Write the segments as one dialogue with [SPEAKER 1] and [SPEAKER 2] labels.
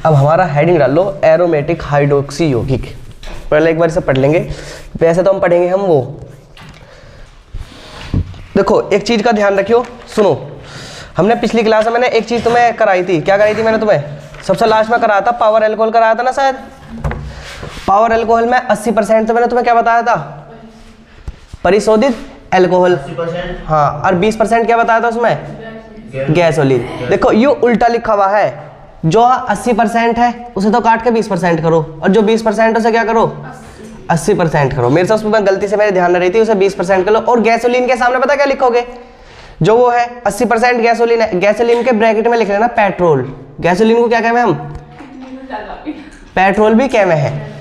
[SPEAKER 1] अब हमारा हेडिंग डाल लो एरोमेटिक हाइड्रोक्सी यौगिक। पहले एक बार इसे पढ़ लेंगे, वैसे तो हम पढ़ेंगे हम वो। देखो एक चीज का ध्यान रखियो, सुनो, हमने पिछली क्लास में मैंने एक चीज तुम्हें कराई थी। क्या कराई थी मैंने तुम्हें? सबसे लास्ट में कराया था पावर एल्कोहल कराया था ना शायद। पावर एल्कोहल में 80% तो मैंने तुम्हें क्या बताया था? परिशोधित एल्कोहल। हाँ, और 20% क्या बताया था उसमें? गैसोलीन। देखो ये उल्टा लिखा हुआ है, जो 80% है उसे तो काट के 20% करो, और जो 20% उसे क्या करो? 80% करो। मेरे से उसमें गलती से मेरे ध्यान न रही थी, उसे 20% कर लो। और गैसोलीन के सामने पता क्या लिखोगे? जो वो है 80% गैसोलीन है, गैसोलीन के ब्रैकेट में लिख लेना पेट्रोल। गैसोलीन को क्या कहते हैं हम? पेट्रोल भी कहते हैं,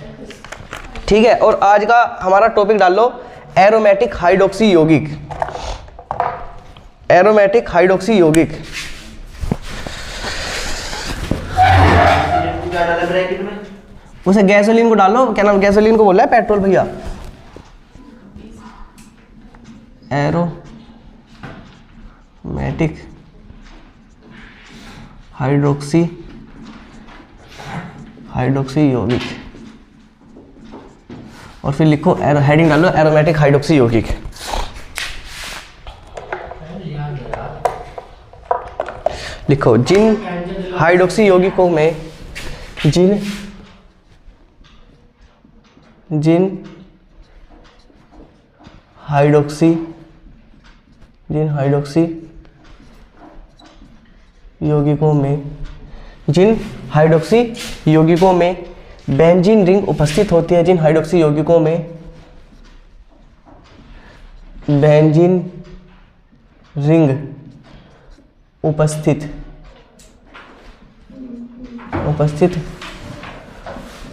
[SPEAKER 1] ठीक है। और आज का हमारा टॉपिक डाल लो एरोमेटिक हाइड्रोक्सी यौगिक। एरोमेटिक हाइड्रोक्सी यौगिक। उसे गैसोलीन को डालो, क्या नाम? गैसोलीन को बोल रहा है पेट्रोल भैया। एरोमेटिक हाइड्रोक्सी यौगिक, और फिर लिखो हेडिंग डालो एरोमेटिक हाइड्रोक्सी यौगिक। लिखो जिन हाइड्रोक्सी यौगिकों में जिन हाइड्रोक्सी यौगिकों में बेंजीन रिंग उपस्थित होती है, जिन हाइड्रोक्सी यौगिकों में बेंजीन रिंग उपस्थित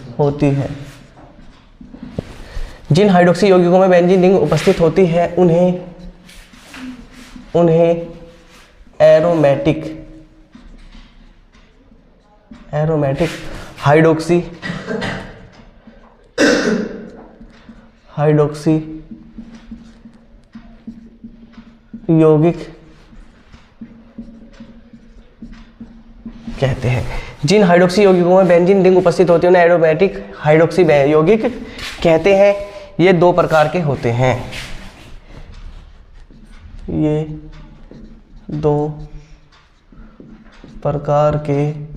[SPEAKER 1] होती है, जिन हाइड्रोक्सी यौगिकों में बेंजीन रिंग उपस्थित होती है उन्हें एरोमेटिक हाइड्रोक्सी यौगिक कहते हैं। जिन हाइड्रोक्सी यौगिकों में बेंजीन रिंग उपस्थित होती है उन्हें एरोमेटिक हाइड्रोक्सी यौगिक कहते हैं। ये दो प्रकार के होते हैं, ये दो प्रकार के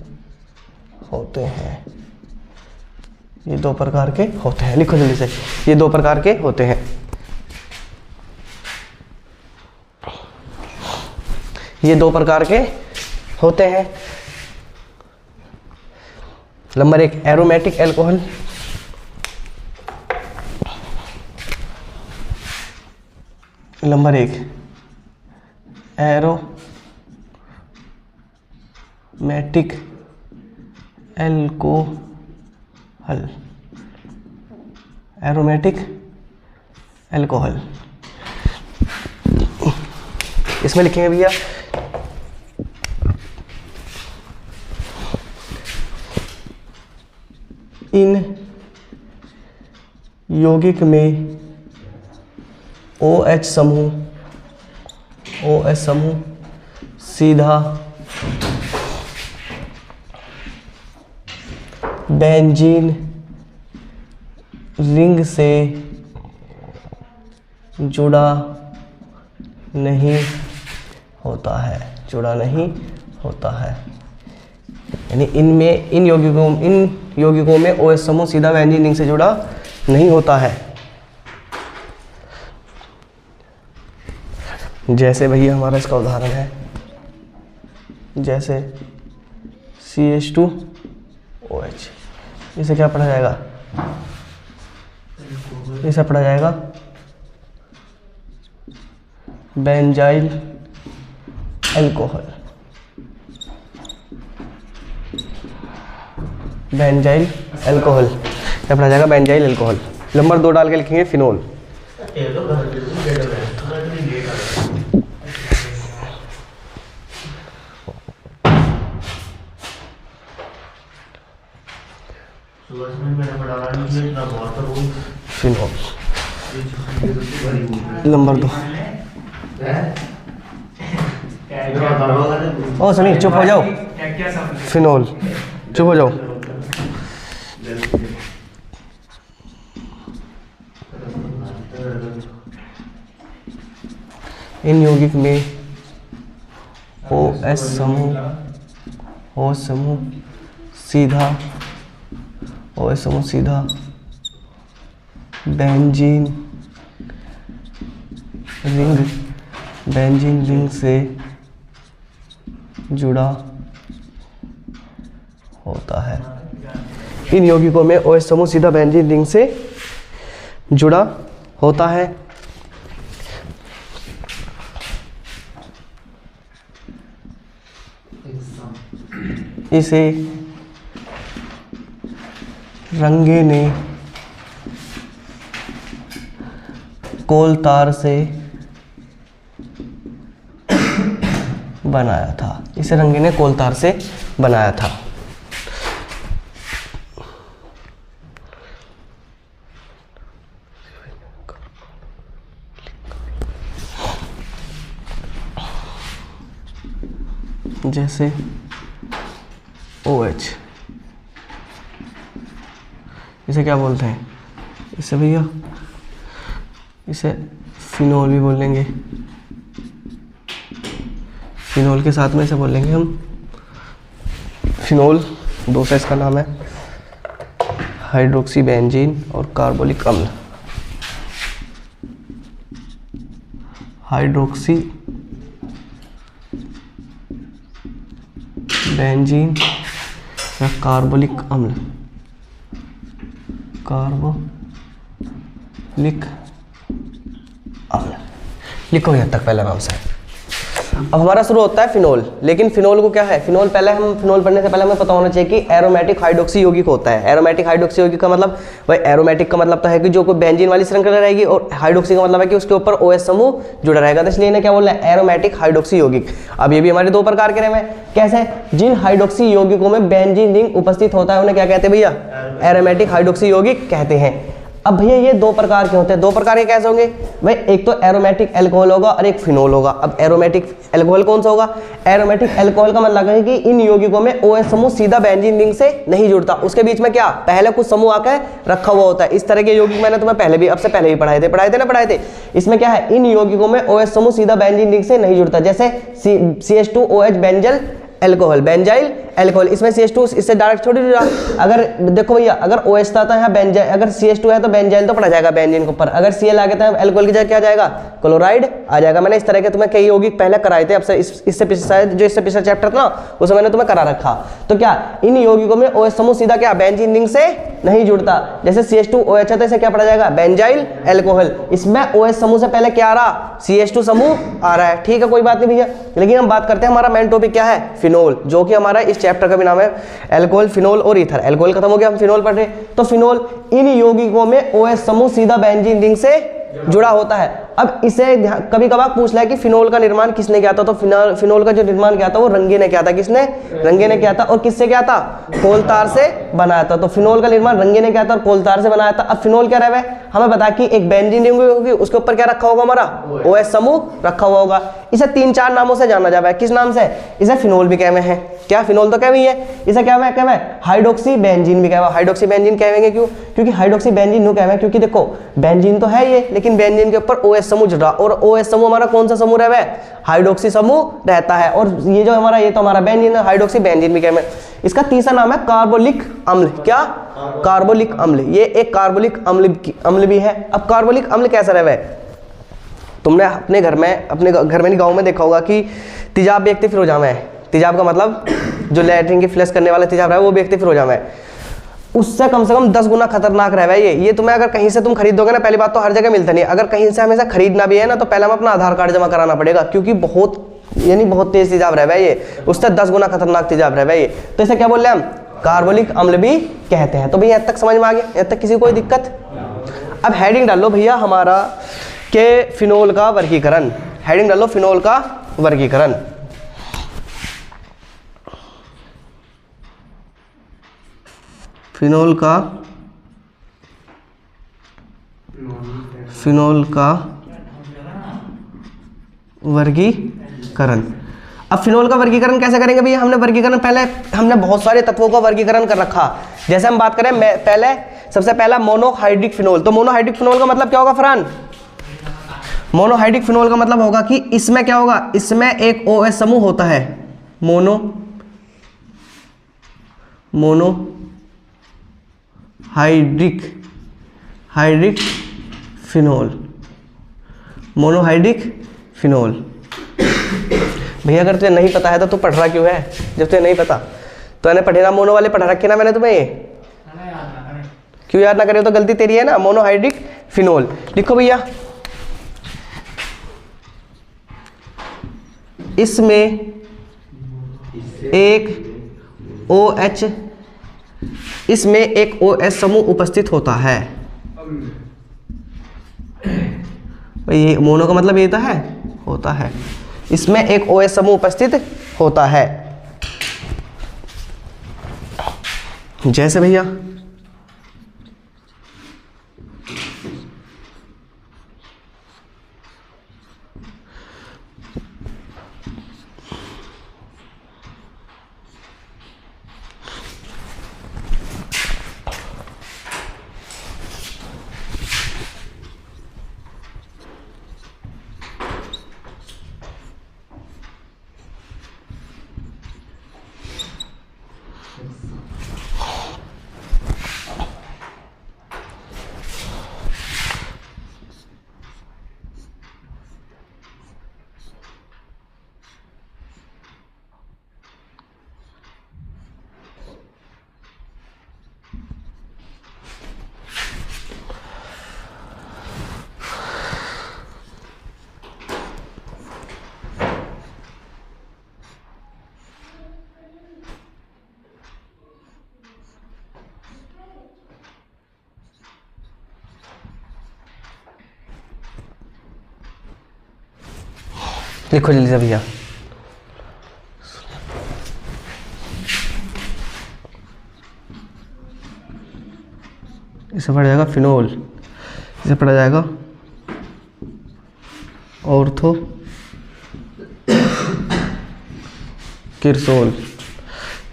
[SPEAKER 1] होते हैं, ये दो प्रकार के होते हैं। लिखो जल्दी से, ये दो प्रकार के होते हैं। ये दो प्रकार के होते हैं। Number 1 aromatic alcohol, number 1 aromatic alcohol, aromatic alcohol. इसमें लिखेंगे भैया इन यौगिक में OH समूह सीधा बेंजीन रिंग से जुड़ा नहीं होता है, यानी इन यौगिकों में OH समूह सीधा बेंजीन रिंग से जुड़ा नहीं होता है। जैसे भैया हमारा इसका उदाहरण है, जैसे CH2OH, इसे क्या पढ़ा जाएगा? इसे पढ़ा जाएगा बेंजाइल एल्कोहल। बेंजाइल एल्कोहल क्या पढ़ा जाएगा? Benzyl alcohol. नंबर 2 डाल के लिखेंगे फिनोल। फिनोल। नंबर 2। ओ सनी चुप हो जाओ। फिनोल, चुप हो जाओ। इन यौगिक में OH समूह सीधा बेंजीन रिंग से जुड़ा होता है। इन यौगिकों में OH समूह सीधा बेंजीन रिंग से जुड़ा होता है। इसे रंगे ने कोलतार से बनाया था। इसे रंगे ने कोलतार से बनाया था। जैसे OH, इसे क्या बोलते हैं? इसे भैया इसे फिनोल भी बोलेंगे। फिनोल के साथ में इसे बोलेंगे हम फिनोल। दूसरा इसका नाम है हाइड्रोक्सी बेंजीन और कार्बोलिक अम्ल। हाइड्रोक्सी बेंजीन या कार्बोलिक अम्ल, कार्बोलिक अम्ल। लिखो यहाँ तक पहले नाम से। अब हमारा शुरू होता है फिनोल। लेकिन फिनोल को क्या है? फिनोल फिनोल पढ़ने से पहले हमें पता होना चाहिए कि एरोमेटिक हाइड्रोक्सी यौगिक होता है। एरोमेटिक हाइड्रोक्सी यौगिक का मतलब भाई, एरोमेटिक का मतलब तो है कि जो कोई बेंजीन वाली श्रृंखला रहेगी, और हाइड्रोक्सी का मतलब है कि उसके ऊपर OH समूह जुड़ा रहेगा। तो इसलिए इन्हें क्या बोल रहे हैं? एरोमेटिक हाइड्रोक्सी यौगिक। अब ये भी हमारे दो प्रकार के रहे हैं। कैसे? जिन हाइड्रोक्सी यौगिकों में बेंजीन रिंग उपस्थित होता है उन्हें क्या कहते हैं भैया? एरोमेटिक हाइड्रोक्सी यौगिक कहते हैं। अब भैया ये दो प्रकार के होते हैं। दो प्रकार के कैसे होंगे भाई? एक तो एरोमेटिक अल्कोहल होगा और एक फिनोल होगा। अब एरोमेटिक अल्कोहल कौन सा होगा? एरोमेटिक अल्कोहल का मतलब है कि इन यौगिकों में OH समूह सीधा बेंजीन रिंग से नहीं जुड़ता। उसके बीच में क्या पहले कुछ समूह आकर रखा हुआ होता है। इस तरह के यौगिक मैंने तुम्हें पहले भी पढ़ाए थे। इसमें क्या है? इन यौगिकों में OH समूह सीधा बेंजीन रिंग से नहीं जुड़ता। जैसे CH2OH benzyl alcohol, benzyl alcohol. इसमें CH2 इससे डायरेक्ट थोड़ी जुड़ा। अगर देखो भैया, अगर OH था यहाँ बेंजाइल, अगर CH2 है तो बेंजाइल तो पड़ा जाएगा बेंजीन के ऊपर। अगर Cl आ गया था अल्कोहल की जगह क्या जाएगा? क्लोराइड आ जाएगा। मैंने इस तरह के तुम्हें कई यौगिक पहले कराए थे। अब से इससे पिछला चैप्टर था ना, उसमें मैंने तुम्हें करा रखा। तो क्या इन यौगिकों में OH समूह सीधा क्या बेंजीन रिंग से नहीं जुड़ता। जैसे CH2OH है तो इसे क्या पड़ा जाएगा? Benzyl alcohol. इसमें OH समूह से पहले क्या आ रहा? CH2 समूह आ रहा है। ठीक है, कोई बात नहीं भैया। लेकिन हम बात करते हैं, हमारा मेन टॉपिक क्या है? फिनोल, जो कि हमारा इस चैप्टर का भी नाम है अल्कोहल, फिनोल और ईथर। अल्कोहल खत्म हो गया, हम फिनोल पढ़ रहे। तो फिनोल, इन यौगिकों में OH समूह सीधा बेंजीन रिंग से जुड़ा होता है। अब इसे कभी कभार पूछ लिया कि फिनोल का निर्माण किसने किया था? तो फिनोल का जो निर्माण किया था वो रंगे ने किया था। किसने? रंगे ने किया था। और किससे किया था? कोलतार से बनाया था। तो फिनोल का निर्माण रंगे ने किया था और कोलतार से बनाया था। अब फिनोल क्या रहे? हमें बता कि एक बेंजीन रिंग होगी, उसके ऊपर क्या रखा होगा? हमारा OH समूह रखा हुआ होगा। इसे 3-4 नामों से जाना जाता है। किस नाम से? इसे फिनोल भी कहते हैं। क्या फिनोल तो कहते है। इसे क्या कहते हैं? हाइड्रोक्सी बेंजीन भी कहते हैं। हाइड्रोक्सी बेंजीन कहेंगे क्यों? क्योंकि हाइड्रोक्सी बेंजीन क्यों कहते हैं? क्योंकि देखो बेंजीन तो है ये, लेकिन बेंजीन के ऊपर OH समूह जुड़ा, और OH समूह हमारा कौन सा समूह रहता है? हाइड्रोक्सी समूह रहता है। और ये जो हमारा ये तो हमारा बेंजीन है, हाइड्रोक्सी बेंजीन भी कहते हैं। इसका तीसरा नाम है कार्बोलिक अम्ल। क्या? कार्बोलिक अम्ल। ये एक कार्बोलिक अम्ल भी है। अब कार्बोलिक अम्ल कैसा रहता है? तुमने अपने घर में गांव में देखा होगा कि तेजाब व्यक्ति फिरोजा में है। तेजाब का मतलब जो लैट्रिन की फ्लश करने वाला तेजाब है वो व्यक्ति फिरोजा में है। उससे कम से कम 10 गुना खतरनाक रहा है ये तुम्हें अगर कहीं से तुम खरीदोगे ना, पहली बात तो हर जगह मिलता नहीं। अगर कहीं से हमेशा खरीदना भी है ना, तो पहले हमें अपना आधार कार्ड जमा कराना पड़ेगा, क्योंकि बहुत तेज तेजाब रहा है ये। उससे 10 गुना खतरनाक तेजाब रहा है ये। तो इसे क्या बोल रहे हैं हम? कार्बोलिक अम्ल भी कहते हैं। तो भैया यहाँ तक समझ में आ गया? यहाँ तक किसी को कोई दिक्कत? अब हेडिंग डाल लो भैया हमारा के फिनोल का वर्गीकरण। हेडिंग डाल लो फिनोल का वर्गीकरण। फिनोल का वर्गीकरण। अब फिनोल का वर्गीकरण कैसे करेंगे भैया? हमने वर्गीकरण पहले हमने बहुत सारे तत्वों का वर्गीकरण कर रखा। जैसे हम बात करें पहले सबसे पहला मोनोहाइड्रिक फिनोल। तो मोनोहाइड्रिक फिनोल का मतलब क्या होगा फरहान? मोनोहाइड्रिक फिनोल का मतलब होगा कि इसमें क्या होगा, इसमें एक OH समूह होता है, मोनोहाइड्रिक फिनोल, मोनोहाइड्रिक फिनोल। भैया अगर तुझे नहीं पता है तो तू पढ़ रहा क्यों है? जब तुझे नहीं पता तो मैंने पढ़े ना, मोनो वाले पढ़ा रखे ना मैंने तुम्हें, ये क्यों याद ना करे? तो गलती तेरी है ना। मोनोहाइड्रिक फिनोल लिखो भैया। इसमें एक OH समूह उपस्थित होता है। ये मोनो का मतलब ये होता है। इसमें एक OH समूह उपस्थित होता है। जैसे भैया लिखो जल्दी से भैया। इसे पढ़ा जाएगा फिनोल, इसे पढ़ा जाएगा ऑर्थो किरसोल,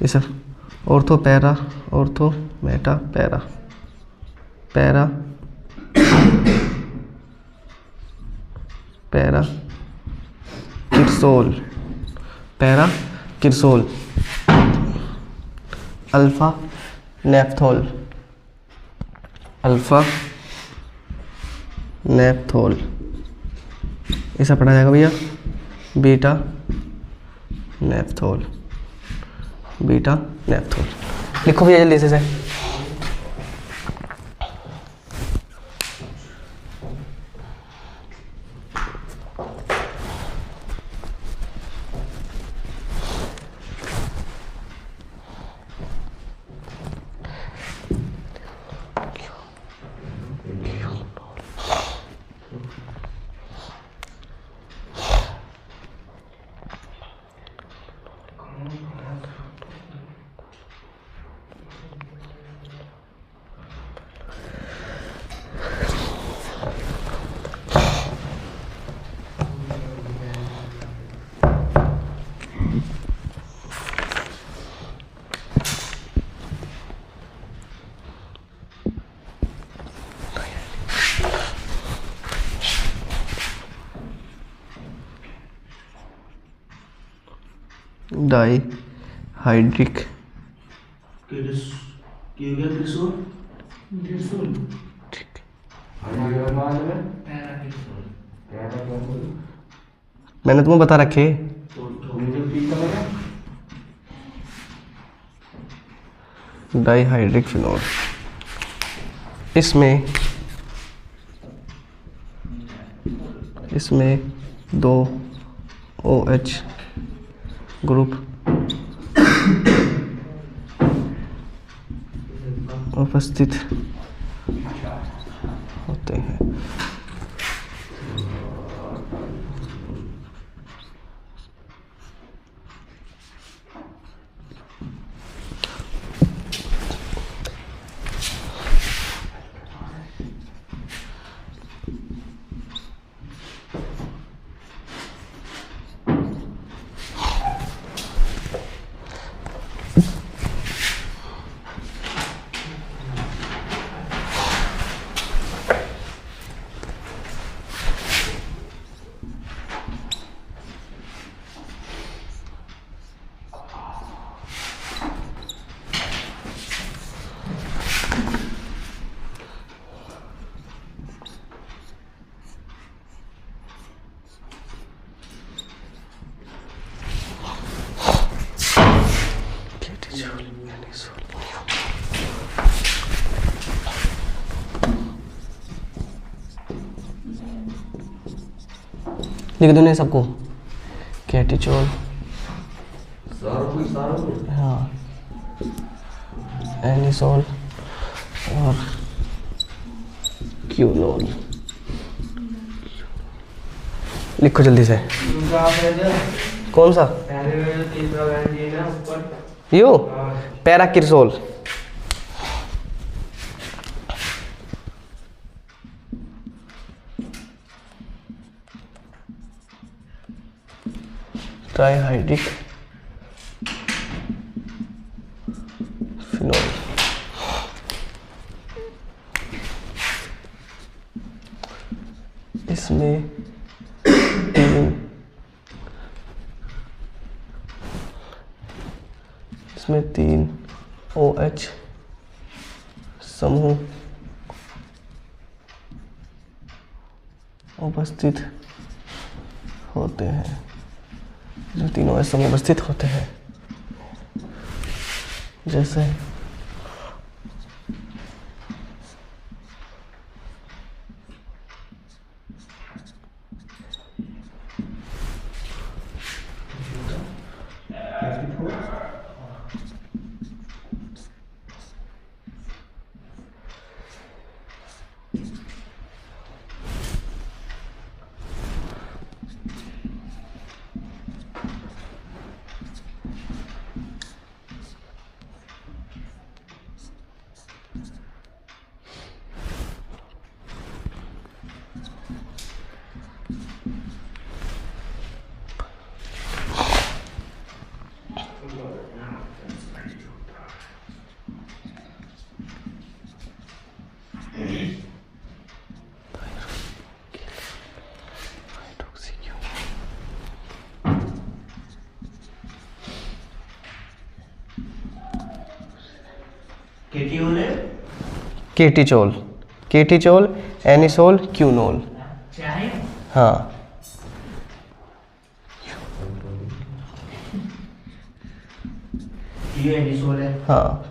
[SPEAKER 1] इसे ortho para, ortho meta para, para para cresol, para cresol, alpha naphthol, alpha naphthol, इसे पढ़ा जाएगा भैया बीटा नेफ्थोल, बीटा नेफ्थोल। लिखो भैया जल्दी से। डाईहाइड्रिक मैंने तुम्हें बता रखे। डाईहाइड्रिक फिनोल, इसमें 2 OH ग्रुप उपस्थित होते हैं। लिख दो नहीं सबको, कैटिचोल, हाँ, एनिसोल और क्यूनोल। लिखो जल्दी से। कौन सा? यू पैराकिरसोल। Trihydric phenol. इसमें तीन OH समूह उपस्थित होते हैं, जो तीन OH समूह उपस्थित होते हैं, जैसे केटिचोल, केटिचोल, एनिसोल, क्यूनोल। हाँ,
[SPEAKER 2] ये एनिसोल है।
[SPEAKER 1] हाँ,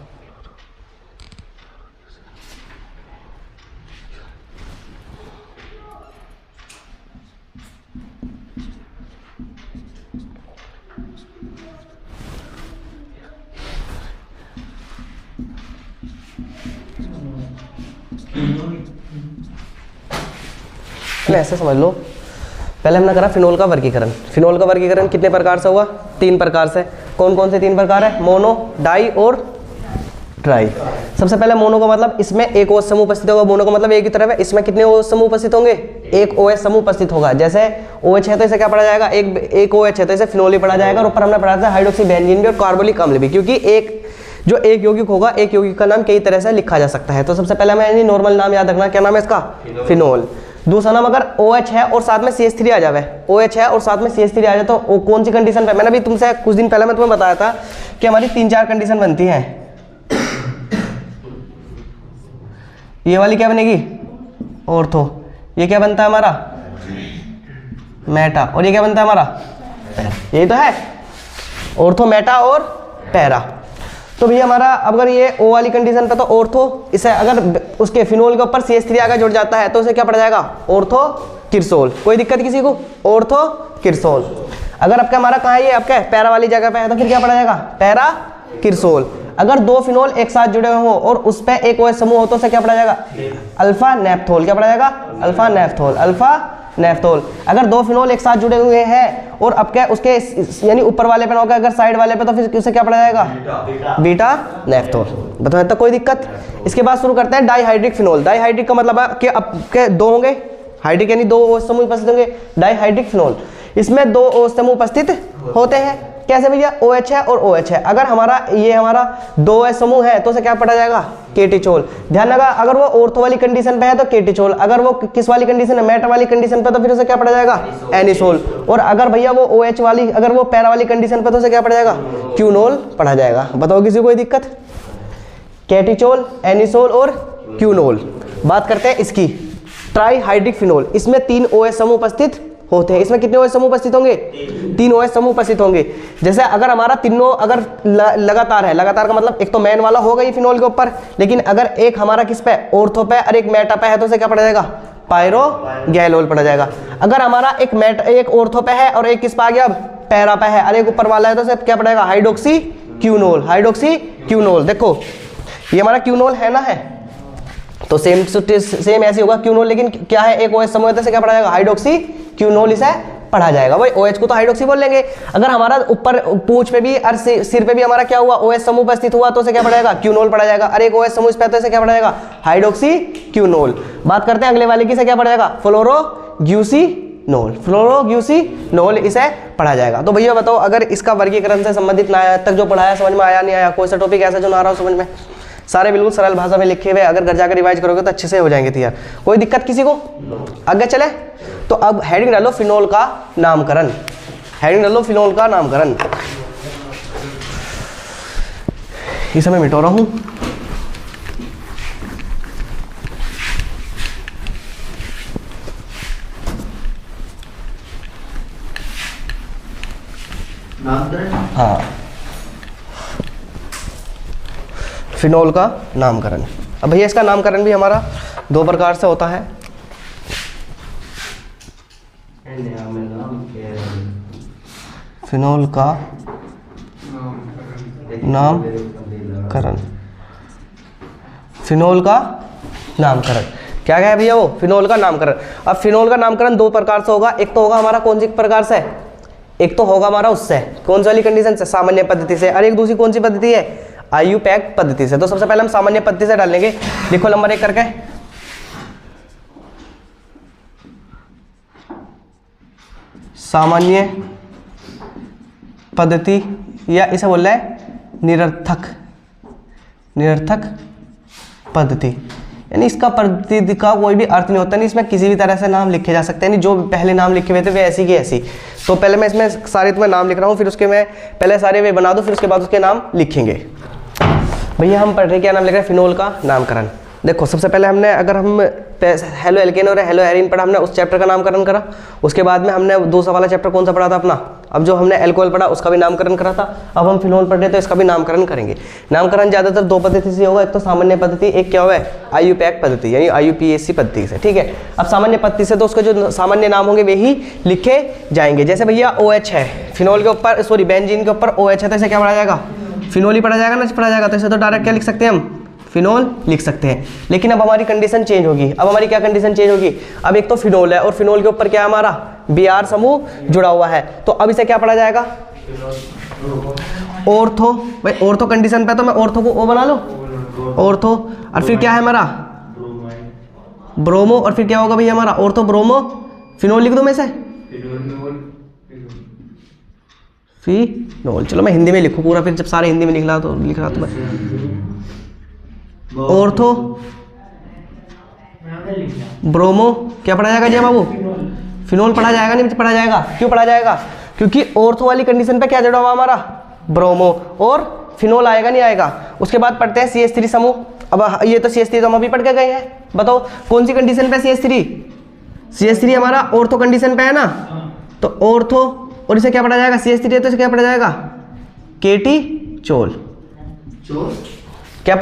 [SPEAKER 1] ऐसे समझ लो। पहले हमने करा फिनोल का वर्गीकरण। फिनोल का वर्गीकरण कितने प्रकार से हुआ? 3 प्रकार से। कौन कौन से 3 प्रकार है? मोनो, डाई और ट्राई। सबसे पहले मोनो का मतलब इसमें एक OH समूह उपस्थित होगा। मोनो का मतलब एक ही तरफ है, इसमें कितने OH समूह उपस्थित होंगे? एक OH समूह उपस्थित होगा। जैसे OH है तो इसे क्या पढ़ा जाएगा? एक OH है तो इसे फिनोल ही पढ़ा जाएगा। और ऊपर हमने पढ़ा था हाइड्रोक्सी बेंजीन भी और कार्बोलिक अम्ल भी, क्योंकि एक यौगिक होगा, एक यौगिक का नाम कई तरह से लिखा जा सकता है। तो सबसे पहले हमें नॉर्मल नाम याद रखना। क्या नाम है इसका? फिनोल। दूसरा नाम अगर OH है और साथ में CH3 आ जावे, OH है और साथ में CH3 आ जाए तो वो कौन सी कंडीशन पे? मैंने अभी तुमसे कुछ दिन पहले मैं तुम्हें बताया था कि हमारी 3-4 कंडीशन बनती हैं। ये वाली क्या बनेगी? ऑर्थो। ये क्या बनता है हमारा? मेटा। और ये क्या बनता है हमारा? यही तो है, ऑर्थो, मेटा और पैरा। तो भैया हमारा अगर ये O वाली कंडीशन पे तो ऑर्थो, इसे अगर उसके फिनोल के ऊपर CH3 आगे जुड़ जाता है तो उसे क्या पड़ जाएगा? ऑर्थो किरसोल। कोई दिक्कत किसी को? ऑर्थो किरसोल। अगर आपका हमारा कहाँ है? ये आपका पैरा वाली जगह पे है तो फिर क्या पड़ा जाएगा? पैरा किरसोल। अगर 2 फिनोल एक साथ जुड़े हुए हो और उस पे एक OH समूह हो तो उसे क्या पड़ा जाएगा? Alpha naphthol. क्या पड़ा जाएगा? Alpha naphthol. Alpha naphthol. अगर 2 फिनोल एक साथ जुड़े हुए हैं और अब क्या उसके यानी ऊपर वाले पे ना होगा, अगर साइड वाले पे, तो फिर उसे क्या पड़ा जाएगा? Beta naphthol. बताओ तक कोई दिक्कत? इसके बाद शुरू करते हैं डाईहाइड्रिक फिनोल। डाईहाइड्रिक का मतलब है कि अब के 2 होंगे, हाइड्रिक यानी 2 OH समूह उपस्थित होंगे। डाईहाइड्रिक फिनोल, इसमें 2 OH समूह उपस्थित होते हैं। कैसे भैया? OH है और OH है। अगर हमारा 2 OH समूह है तो उसे क्या पढ़ा जाएगा? केटिचोल। ध्यान लगा, अगर वो ऑर्थो वाली कंडीशन पे है तो केटिचोल, अगर वो किस वाली कंडीशन है? मेटा वाली कंडीशन पे, तो फिर उसे क्या पढ़ा जाएगा? एनिसोल। और अगर भैया वो OH वाली, अगर वो पैरा वाली कंडीशन पे तो उसे क्या पढ़ा जाएगा? क्यूनोल पढ़ा जाएगा। बताओ किसी को कोई दिक्कत? केटिचोल, एनिसोल और क्यूनोल। बात करते हैं इसकी ट्राईहाइड्रिक फिनोल। इसमें 3 OH समूह उपस्थित होते हैं। इसमें कितने OH समूह उपस्थित होंगे? 3 OH समूह उपस्थित होंगे। जैसे अगर हमारा तीनों अगर लगातार है, लगातार का मतलब एक तो मेन वाला होगा ये फिनोल के ऊपर, लेकिन अगर एक हमारा किस पे, ऑर्थो पे और एक मेटा पे है तो उसे क्या पड़ जाएगा? पायरो गैलोल पड़ जाएगा। अगर हमारा एक ऑर्थो पे है और एक किस पे आ गया? अब पैरा पे है, और एक ऊपर वाला है तो उसे क्या पड़ेगा? हाइड्रोक्सी क्यूनोल। हाइड्रोक्सी क्यूनोल, देखो ये हमारा क्यूनोल है ना, है तो सेम ऐसे होगा क्यूनोल, लेकिन क्या है? एक OH समूह है तो क्या पढ़ा जाएगा? हाइड्रोक्सी क्यूनोल इसे पढ़ा जाएगा। भाई OH को तो हाइड्रोक्सी बोल लेंगे। अगर हमारा ऊपर पूंछ पे भी और सिर पे भी हमारा क्या हुआ? OH समूह उपस्थित हुआ तो उसे क्या पढ़ा जाएगा? क्यूनोल पढ़ा जाएगा। और एक OH समूह इस पे तो इसे क्या पढ़ा जाएगा? हाइड्रोक्सी क्यूनोल। बात करते हैं अगले वाले की, से क्या पढ़ा जाएगा? फ्लोरोग्यूसिनोल। फ्लोरोग्यूसिनोल इसे पढ़ा जाएगा। तो भैया बताओ, अगर इसका वर्गीकरण से संबंधित ना तक जो पढ़ाया समझ में आया नहीं आया? कोई सा टॉपिक ऐसा जो ना आ रहा हो समझ में? सारे बिल्कुल सरल भाषा में लिखे हुए, अगर घर जाकर रिवाइज करोगे तो अच्छे से हो जाएंगे तैयार। कोई दिक्कत किसी को? आगे चले तो अब हेडिंग डालो फिनोल का नामकरण। हेडिंग डालो फिनोल का नामकरण। इसे मैं मिटा रहा हूं।
[SPEAKER 2] नामकरण?
[SPEAKER 1] हाँ, फिनोल का नामकरण। अब भैया इसका नामकरण भी हमारा 2 प्रकार से होता है। फिनोल का नामकरण। फिनोल का नामकरण क्या है भैया? वो फिनोल का नामकरण। अब फिनोल का नामकरण 2 प्रकार से होगा। एक तो होगा हमारा कौन सी प्रकार से? एक तो होगा हमारा उससे, कौन सी वाली कंडीशन से? सामान्य पद्धति से। और एक दूसरी कौन सी पद्धति है? IUPAC पद्धति से। तो सबसे पहले हम सामान्य पद्धति से डालेंगे। लिखो नंबर 1 करके। सामान्य पद्धति, या इसे बोल रहे हैं निरर्थक पद्धति, यानी इसका पद्धति का कोई भी अर्थ नहीं होता, नहीं इसमें किसी भी तरह से नाम लिखे जा सकते हैं, नहीं जो पहले नाम लिखे हुए थे वे ऐसी की ऐसी। तो पहले मैं इसमें सारे तुम्हें नाम लिख रहा हूँ, फिर उसके मैं पहले सारे वे बना दूँ, फिर उसके बाद उसके नाम लिखेंगे। भैया हम पढ़ रहे क्या नाम लिख रहे हैं? फिनोल का नामकरण। देखो सबसे पहले हमने, अगर हम हेलो एल्केन और हेलो एरिन पढ़ा, हमने उस चैप्टर का नामकरण करा। उसके बाद में हमने दूसरा वाला चैप्टर कौन सा पढ़ा था अपना? अब जो हमने एल्कोहल पढ़ा उसका भी नामकरण करा था। अब हम फिनोल पढ़ रहे तो इसका भी नामकरण करेंगे। नामकरण ज्यादातर 2 पद्धति से होगा, एक तो सामान्य पद्धति, एक क्या हुआ है? IUPAC पद्धति यानी IUPAC पद्धति से। ठीक है, अब सामान्य पद्धति से तो उसके जो सामान्य नाम होंगे वे ही लिखे जाएंगे। जैसे भैया OH है फिनोल के ऊपर, सॉरी बेंजीन के ऊपर OH है तो इसे क्या पढ़ा जाएगा? फिनोल ही पढ़ा जाएगा ना, पढ़ा जाएगा। तो इसे तो डायरेक्ट क्या लिख सकते हैं हम? फिनोल लिख सकते हैं। लेकिन अब हमारी कंडीशन चेंज होगी। अब हमारी क्या कंडीशन चेंज होगी? अब एक तो फिनोल है और फिनोल के ऊपर क्या है हमारा? Br समूह जुड़ा हुआ है, तो अब इसे क्या पढ़ा जाएगा? ऑर्थो। भाई ऑर्थो कंडीशन पे तो मैं ऑर्थो को O बना लो, ऑर्थो। और फिर क्या है हमारा? ब्रोमो। और फिर क्या होगा भैया हमारा? ऑर्थो ब्रोमो फिनोल लिख दूं मैं इसे? फिनोल। चलो मैं हिंदी में लिखूं पूरा, फिर जब सारे हिंदी में लिख रहा तो मैं ऑर्थो ब्रोमो क्या पढ़ा जाएगा जी बाबू? फिनोल पढ़ा जाएगा, नहीं पढ़ा जाएगा? क्यों पढ़ा जाएगा? क्योंकि ऑर्थो वाली कंडीशन पे क्या जुड़ा हुआ हमारा? ब्रोमो, और फिनोल आएगा नहीं आएगा। उसके बाद पढ़ते हैं CH3 समूह। अब ये तो CH3 तो हम अभी पढ़ के गए हैं, बताओ कौन सी कंडीशन पे CH3? CH3 हमारा ऑर्थो कंडीशन पे है ना, तो ऑर्थो, और इसे क्या पढ़ा जाएगा? CH3 है तो इसे क्या पढ़ा जाएगा? केटीचोल। क्या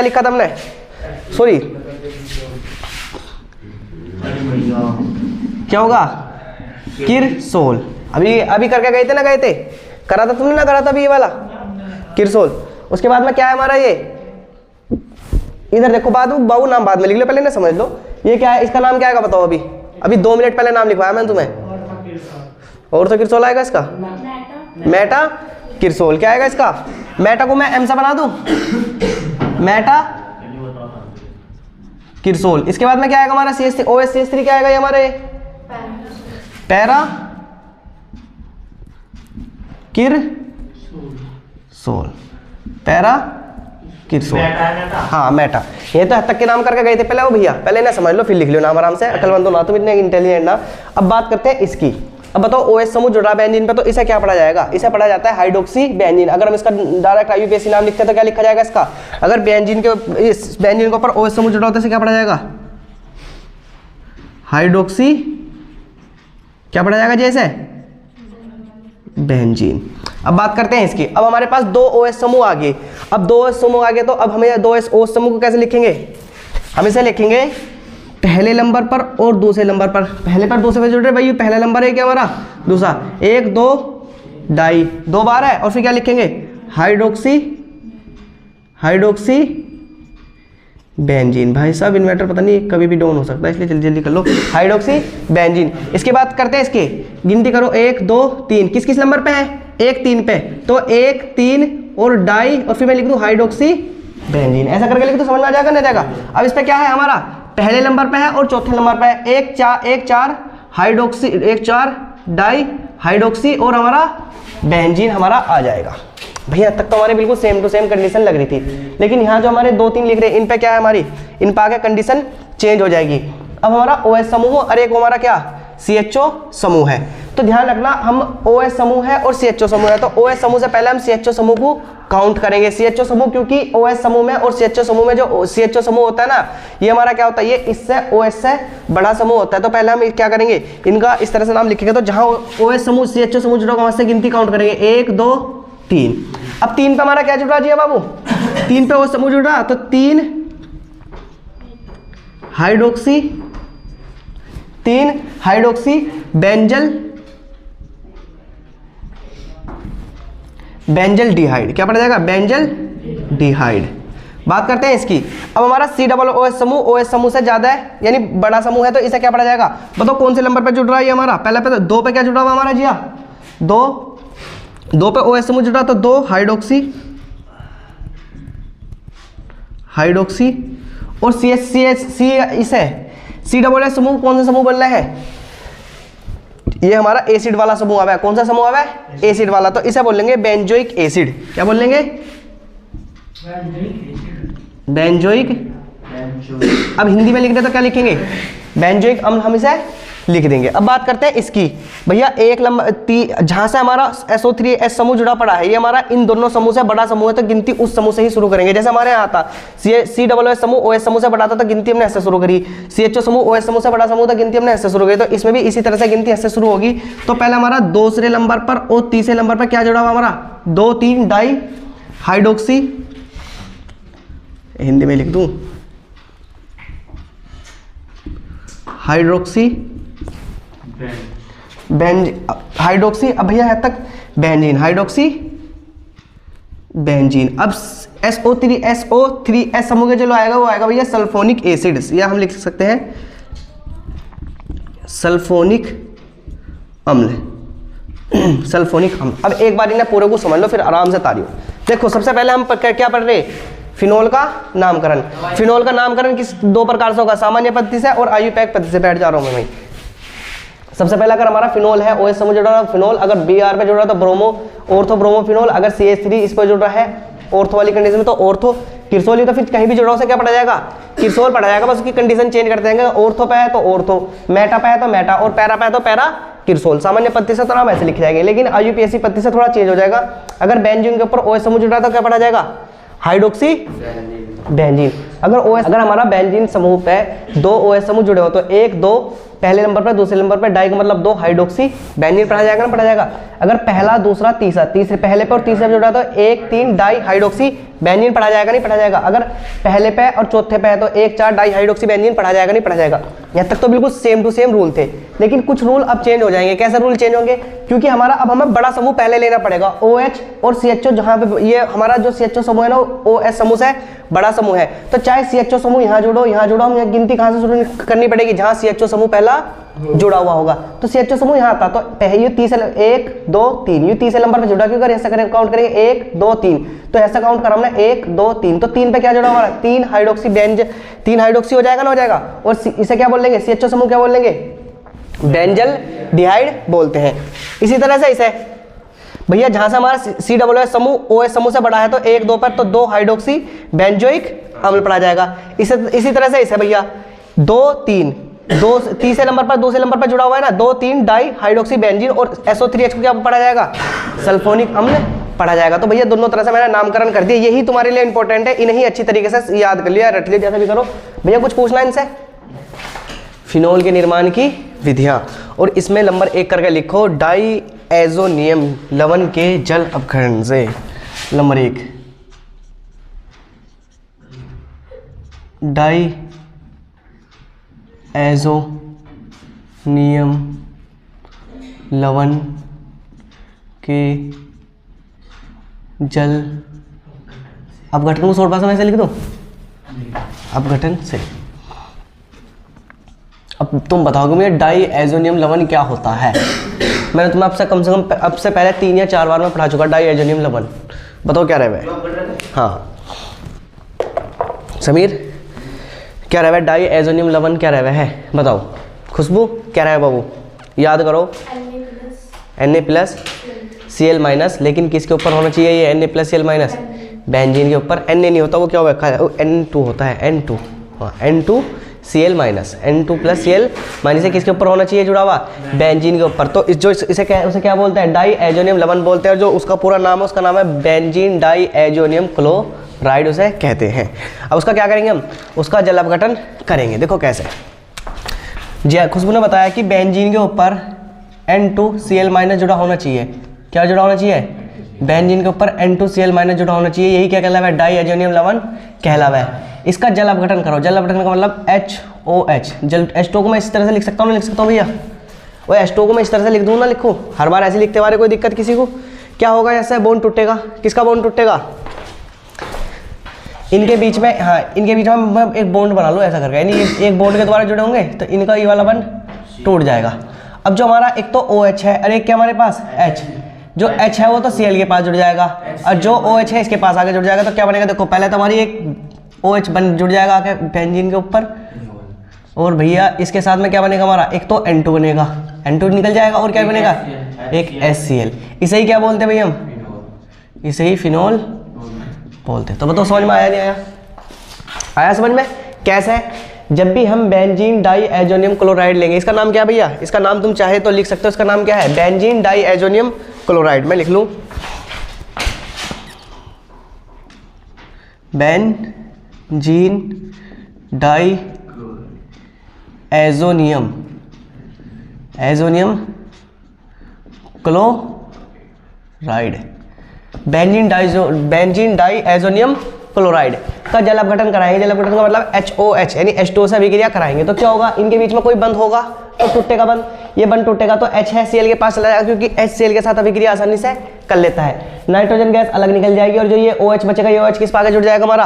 [SPEAKER 1] लिखा था हमने? सॉरी क्या होगा? किरसोल। अभी करके गए थे ना? गए थे, करा था तुमने ना? करा था अभी ये वाला किरसोल। उसके बाद में क्या है हमारा? ये इधर देखो, बाबू नाम बाद में लिख लो, पहले ना समझ लो ये क्या है। इसका नाम क्या आएगा बताओ? अभी 2 मिनट पहले नाम लिखवाया मैंने तुम्हें। और तो किरसोल आएगा इसका, मेटा किरसोल। क्या आएगा इसका? मेटा को मैं M से बना दूं, मेटा किरसोल। इसके बाद में क्या आएगा हमारा? CH3 OH CH3 क्या आएगा ये हमारे? Para cresol. पैरा किरसोल, हाँ मेटा। ये तो हद तक के नाम करके गए थे पहले वो भैया, पहले ना समझ लो फिर लिख लो नाम आराम से। अकलमंद हो ना तुम, इतने इंटेलिजेंट ना। अब बात करते हैं इसकी। अब बताओ OH समूह जुड़ा बेंजीन पे, तो इसे क्या पढ़ा जाएगा? इसे पढ़ा जाता है हाइड्रोक्सी बेंजीन। अगर हम इसका डायरेक्ट IUPAC नाम लिखते हैं तो क्या लिखा जाएगा इसका? अगर बेंजीन के इस बेंजीन के ऊपर OH समूह जुड़ा होता है, इसे क्या पढ़ा जाएगा? हाइड्रोक्सी क्या पढ़ा जाएगा जैसे बेंजीन। अब बात करते हैं इसकी। अब हमारे पास दो OH समूह आ गए। अब दो OH समूह आ गए तो अब हमें दो OH समूह को कैसे लिखेंगे? हम इसे लिखेंगे पहले नंबर पर और दूसरे नंबर पर। पहले पर दूसरे पर जुड़ रहे भाई, पहला नंबर है क्या हमारा, दूसरा, 1 2 डाई, 2 बार है। और फिर क्या लिखेंगे? Hydroxy benzene. भाई साहब इन्वर्टर पता नहीं कभी भी डाउन हो सकता है, इसलिए जल्दी जल्दी कर लो। Hydroxy benzene. इसके बाद करते हैं इसकी गिनती करो, 1 2 3। किस किस नंबर पे है? 1 3 पे। तो 1 3 और डाई, और फिर मैं लिख दूँ हाइड्रोक्सी बेंजीन। ऐसा करके लिख तो समझ में आ जाएगा, नहीं जाएगा? अब इस पे क्या है हमारा, पहले नंबर पे है और चौथे नंबर पे है। 1 4 हाइड्रोक्सी, 1 4 डाई हाइड्रोक्सी और हमारा बेंजीन हमारा आ जाएगा। भैया तक तो हमारे बिल्कुल सेम टू सेम कंडीशन लग रही थी, लेकिन यहाँ जो हमारे 2 3 लिख रहे हैं इन पे क्या है हमारी, इन पे आगे कंडीशन चेंज हो जाएगी। अब हमारा OH समूह और एक हमारा क्या CHO समूह है। तो ध्यान रखना, हम OH समूह है और CHO समूह है, तो OH समूह से पहले हम CHO समूह को काउंट करेंगे। CHO समूह क्योंकि OH समूह में और CHO समूह में जो CHO समूह होता है ना, ये हमारा क्या होता है, ये इससे OH से बड़ा समूह होता है। तो पहले हम क्या करेंगे, इनका इस तरह से नाम लिखेंगे। तो जहां OH समूह CHO समूह जुड़ा होगा वहां से गिनती काउंट करेंगे, 1 2 3। अब 3 पे हमारा क्या जुड़ रहा जी बाबू, 3 पे OH समूह जुड़ रहा, तो 3 हाइड्रोक्सी बेंजल डिहाइड। क्या पढ़ा जाएगा? बेंजल डिहाइड। बात करते हैं इसकी। अब हमारा COOH समूह OH समूह से ज्यादा है, यानी बड़ा समूह है, तो इसे क्या पढ़ा जाएगा? बताओ कौन से नंबर पे जुड़ रहा है ये हमारा? पहले पे तो 2 पे क्या जुड़ा हुआ हमारा जिया, 2 पे OH समूह जुड़ा, तो 2 हाइड्रोक्सी और इसे COOH समूह कौन सा समूह बन रहा है? ये हमारा एसिड वाला समूह आवा है। कौन सा समूह आवा है? एसिड वाला। तो इसे बोलेंगे बेंजोइक एसिड। क्या बोलेंगे? बेंजोइक। अब हिंदी में लिखने तो क्या लिखेंगे? बेंजोइक अम्ल हम इसे लिख देंगे। अब बात करते हैं इसकी। भैया एक नंबर जहां से हमारा SO3H समूह जुड़ा पड़ा है, ये हमारा इन दोनों समूह से बड़ा समूह है, तो गिनती उस समूह से ही शुरू करेंगे। जैसे हमारे यहाँ था COOH समूह OH समूह से बड़ा था, तो गिनती हमने ऐसे शुरू करी। CHO समूह OH समूह से बड़ा समूह, तो गिनती हमने ऐसे शुरू करी। तो इसमें भी इसी तरह से गिनती ऐसे शुरू होगी। तो पहले हमारा दूसरे नंबर पर और तीसरे नंबर पर क्या जुड़ा हुआ हमारा, 2 3 डाई हाइड्रोक्सी, हिंदी में लिख दूं हाइड्रोक्सी हाइड्रोक्सी। अब भैया है तक बेंजीन, हाइड्रोक्सी बेंजीन। अब SO3H समूह के जो आएगा वो आएगा भैया सल्फोनिक एसिड, या हम लिख सकते हैं सल्फोनिक अम्ल। सल्फोनिक अम्ल। अब एक बार इन्हें पूरे को समझ लो, फिर आराम से तारियो। देखो सबसे पहले हम क्या पढ़ रहे, फिनोल का नामकरण। फिनोल का नामकरण किस 2 प्रकार से होगा, सामान्य पद्धति से और आयुपैक पद्धति से। बैठ जा रहा हूं मैं भाई। सबसे पहले अगर हमारा फिनोल है, OH समूह जुड़ा रहा फिनोल, अगर Br पे जुड़ रहा तो ब्रोमो ऑर्थो ब्रोमो फिनोल, अगर CH3 इस पर जुड़ रहा है ऑर्थो वाली कंडीशन में तो ऑर्थो किरसोल। तो फिर कहीं भी जुड़ा हो से क्या पढ़ा जाएगा, किरसोल पढ़ा जाएगा। बस उसकी कंडीशन चेंज करते हैं, ऑर्थो पे है तो ऑर्थो, मेटा पे है तो मेटा, और पैरा पे है तो पैरा किरसोल। सामान्य पद्धति से तो नाम ऐसे लिखे जाएंगे, लेकिन IUPAC पद्धति से थोड़ा चेंज हो जाएगा। अगर बेंजीन के ऊपर OH समूह जुड़ रहा तो क्या पढ़ा जाएगा, हाइड्रोक्सी बेंजीन। अगर हमारा बेंजीन समूह पे 2 OH समूह जुड़े हो तो 1 2 पहले नंबर पर, दूसरे नंबर पर डाई का मतलब 2 हाइड्रोक्सी बेंजीन पढ़ा जाएगा ना, पढ़ा जाएगा। अगर पहला दूसरा तीसरा, तीसरे पहले पे और तीसरे पे जुड़ा तो 1 3 डाई हाइड्रोक्सी बेंजीन पढ़ा जाएगा, नहीं पढ़ा जाएगा। अगर पहले पे और चौथे पे है तो 1 4 डाई हाइड्रोक्सी बेंजीन पढ़ा जाएगा, नहीं पढ़ा जाएगा। यहाँ तक तो बिल्कुल सेम टू सेम रूल थे, लेकिन कुछ रूल अब चेंज हो जाएंगे। कैसे रूल चेंज होंगे, क्योंकि हमारा अब हमें बड़ा समूह पहले लेना पड़ेगा। OH और CHO, जहाँ पे ये हमारा जो CHO समूह है ना, OH समूह से बड़ा समूह है, तो चाहे CHO समूह यहाँ जुड़ो हम गिनती कहाँ से शुरू करनी पड़ेगी, जहाँ CHO समूह पहला जुड़ा हुआ होगा। तो CHO समूह यहाँ था, तो ये 1 2 3 ये तीसरे नंबर पे जुड़ा, क्यों कर ऐसा करें, काउंट करेंगे 1 2 3, तो ऐसा काउंट करा हमने 1 2 3। तो 3 पे क्या जुड़ा हमारा, 3 हाइड्रोक्सी बेंज, 3 हाइड्रोक्सी हो जाएगा ना, हो जाएगा। और इसे क्या बोल लेंगे, CHO समूह क्या बोल लेंगे, बेंजल डिहाइड बोलते हैं। इसी तरह से इसे भैया जहां से हमारा COOH समूह OH समूह से बड़ा है तो 1 2 पर तो 2 हाइड्रोक्सी बेंजोइक अम्ल पढ़ा जाएगा। इसी तरह से इसे भैया 2 3 तीसरे नंबर पर दूसरे नंबर पर जुड़ा हुआ है ना, 2 3 डाई हाइड्रोक्सी बेंजीन, और SO3H को क्या पढ़ा जाएगा, सल्फोनिक अम्ल पढ़ा जाएगा। तो भैया दोनों तरह से मैंने नामकरण कर दिया, यही तुम्हारे लिए इंपॉर्टेंट है, इन्हें अच्छी तरीके से याद कर लिया, रट लिया, जैसा भी करो। भैया कुछ पूछना इनसे, फिनोल के निर्माण की विधियाँ, और इसमें नंबर 1 करके लिखो डाई एजोनियम लवण के जल अपघटन से। नंबर 1 डाई एजोनियम लवण के जल अपघटन को शॉर्ट भाषा में ऐसे लिख दो, अपघटन से। अब तुम बताओगे मुझे डाई एजोनियम लवण क्या होता है। मैंने तुम्हें आपसे कम से कम अब से पहले 3 या 4 बार में पढ़ा चुका डाई एजोनियम लवण। बताओ क्या रहे। हाँ समीर क्या रहे डाई एजोनियम लवण क्या रहे है, बताओ। खुशबू क्या रहे बाबू, याद करो। Na+Cl-, लेकिन किसके ऊपर होना चाहिए ये Na+Cl-? बेंजीन के ऊपर। Na नहीं होता, वो क्या होगा, N2 होता है, N2। हाँ N2Cl-, N2+Cl- से किसके ऊपर होना चाहिए जुड़ा हुआ, बेंजीन के ऊपर। तो उसे क्या बोलते हैं, डाई एजोनियम लवण बोलते हैं। जो उसका पूरा नाम है उसका नाम है बेंजीन डाई एजोनियम क्लोराइड उसे कहते हैं। अब उसका क्या करेंगे हम, उसका जल अपघटन करेंगे। देखो कैसे। जी खुशबू ने बताया कि बेंजीन के ऊपर N2Cl- जुड़ा होना चाहिए। क्या जुड़ा होना चाहिए, बेंजीन के ऊपर N2Cl- जुड़ा होना चाहिए। यही क्या कहलावा है, डाई एजोनियम लवण कहलावा है। इसका जल अपघटन करो। जल अपघटन का मतलब HOH। जल H2 को मैं इस तरह से लिख सकता हूँ, नहीं लिख सकता हूँ भैया। वो H2 को मैं इस तरह से लिख दूँ ना, लिखूँ हर बार ऐसे लिखते बारे कोई दिक्कत किसी को। क्या होगा, ऐसे बॉन्ड टूटेगा। किसका बॉन्ड टूटेगा, इनके बीच में। हाँ इनके बीच में मैं एक बॉन्ड बना लूँ ऐसा करके, यानी एक बॉन्ड के द्वारा जुड़े होंगे तो इनका ये वाला बॉन्ड टूट जाएगा। अब जो हमारा एक तो OH है और एक क्या हमारे पास H, जो H है वो तो Cl के पास जुड़ जाएगा और जो OH है इसके पास आगे जुड़ जाएगा। तो क्या बनेगा, देखो पहले तो हमारी एक OH जुड़ जाएगा आके बेंजीन के ऊपर, और भैया इसके साथ में क्या बनेगा हमारा, एक तो N2 बनेगा, N2 निकल जाएगा, और क्या बनेगा, एक HCl। इसे ही क्या बोलते हैं भैया हम, इसे ही फिनोल बोलते हैं। तो बताओ समझ में आया नहीं आया, आया समझ में कैसे। जब भी हम बेंजीन डाई एजोनियम क्लोराइड लेंगे, इसका नाम क्या है भैया, इसका नाम तुम चाहे तो लिख सकते हो, इसका नाम क्या है, बेंजीन डाई एजोनियम क्लोराइड। मैं लिख लूं benzene diazonium chloride. Benzene diazonium chloride का जल अपघटन कराएंगे। जल अपघटन का मतलब HOH यानी H2O से अभिक्रिया कराएंगे। तो क्या होगा, इनके बीच में कोई बंध होगा तो टूटेगा बंध, ये बंध टूटेगा तो H है Cl के पास चला जाएगा, क्योंकि HCl के साथ अभिक्रिया आसानी से कर लेता है। नाइट्रोजन गैस अलग निकल जाएगी और जो ये OH बचेगा, ये OH किस पर आकर जुड़ जाएगा, हमारा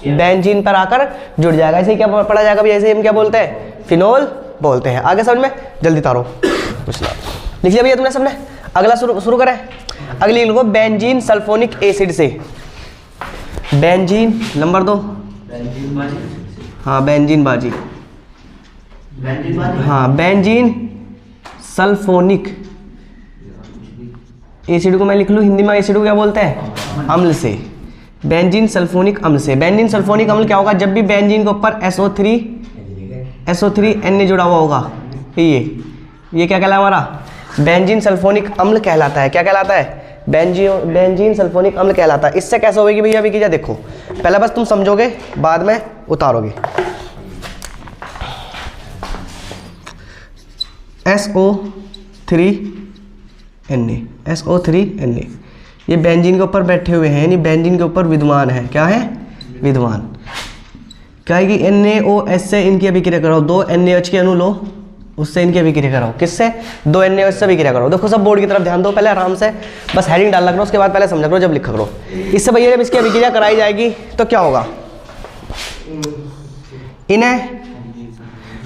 [SPEAKER 1] बेंजीन पर आकर जुड़ जाएगा। ऐसे ही क्या पढ़ा जाएगा भैया, ऐसे हम क्या बोलते हैं, फिनोल बोलते हैं। आगे समझ में, जल्दी तारो कुछ लिख लिया भैया तुमने सबने। अगला शुरू करें। अगली लिखो बेंजीन सल्फोनिक एसिड से। बेंजीन नंबर 2, हाँ बेंजीन बाजी, हाँ बेंजीन सल्फोनिक एसिड को मैं लिख लूँ हिंदी में, एसिड को क्या बोलते हैं, अम्ल से। बेंजीन सल्फोनिक अम्ल से। बेंजीन सल्फोनिक अम्ल क्या होगा, जब भी बेंजीन के ऊपर SO3 Na जुड़ा हुआ होगा, ये क्या कहलाता है हमारा, बेंजीन सल्फोनिक अम्ल कहलाता है। क्या कहलाता है, बेंजीन सल्फोनिक अम्ल कहलाता है। इससे कैसे होगी भैया अभी, देखो पहले बस तुम समझोगे बाद में उतारोगे। SO3Na ये बेंजीन के ऊपर बैठे हुए हैं, यानी बेंजीन के ऊपर विद्यमान है। क्या है, विद्यमान। क्या है कि NaOH से इनकी अभिक्रिया करो, 2 NaOH के अणु लो, उससे इनकी अभिक्रिया कराओ। किससे, 2 NaOH से अभिक्रिया करो। देखो सब बोर्ड की तरफ ध्यान दो, पहले आराम से बस हेडिंग डाल करो, उसके बाद पहले समझा करो जब लिखा करो। इससे भैया जब इसकी अभिक्रिया कराई जाएगी तो क्या होगा, इन्हें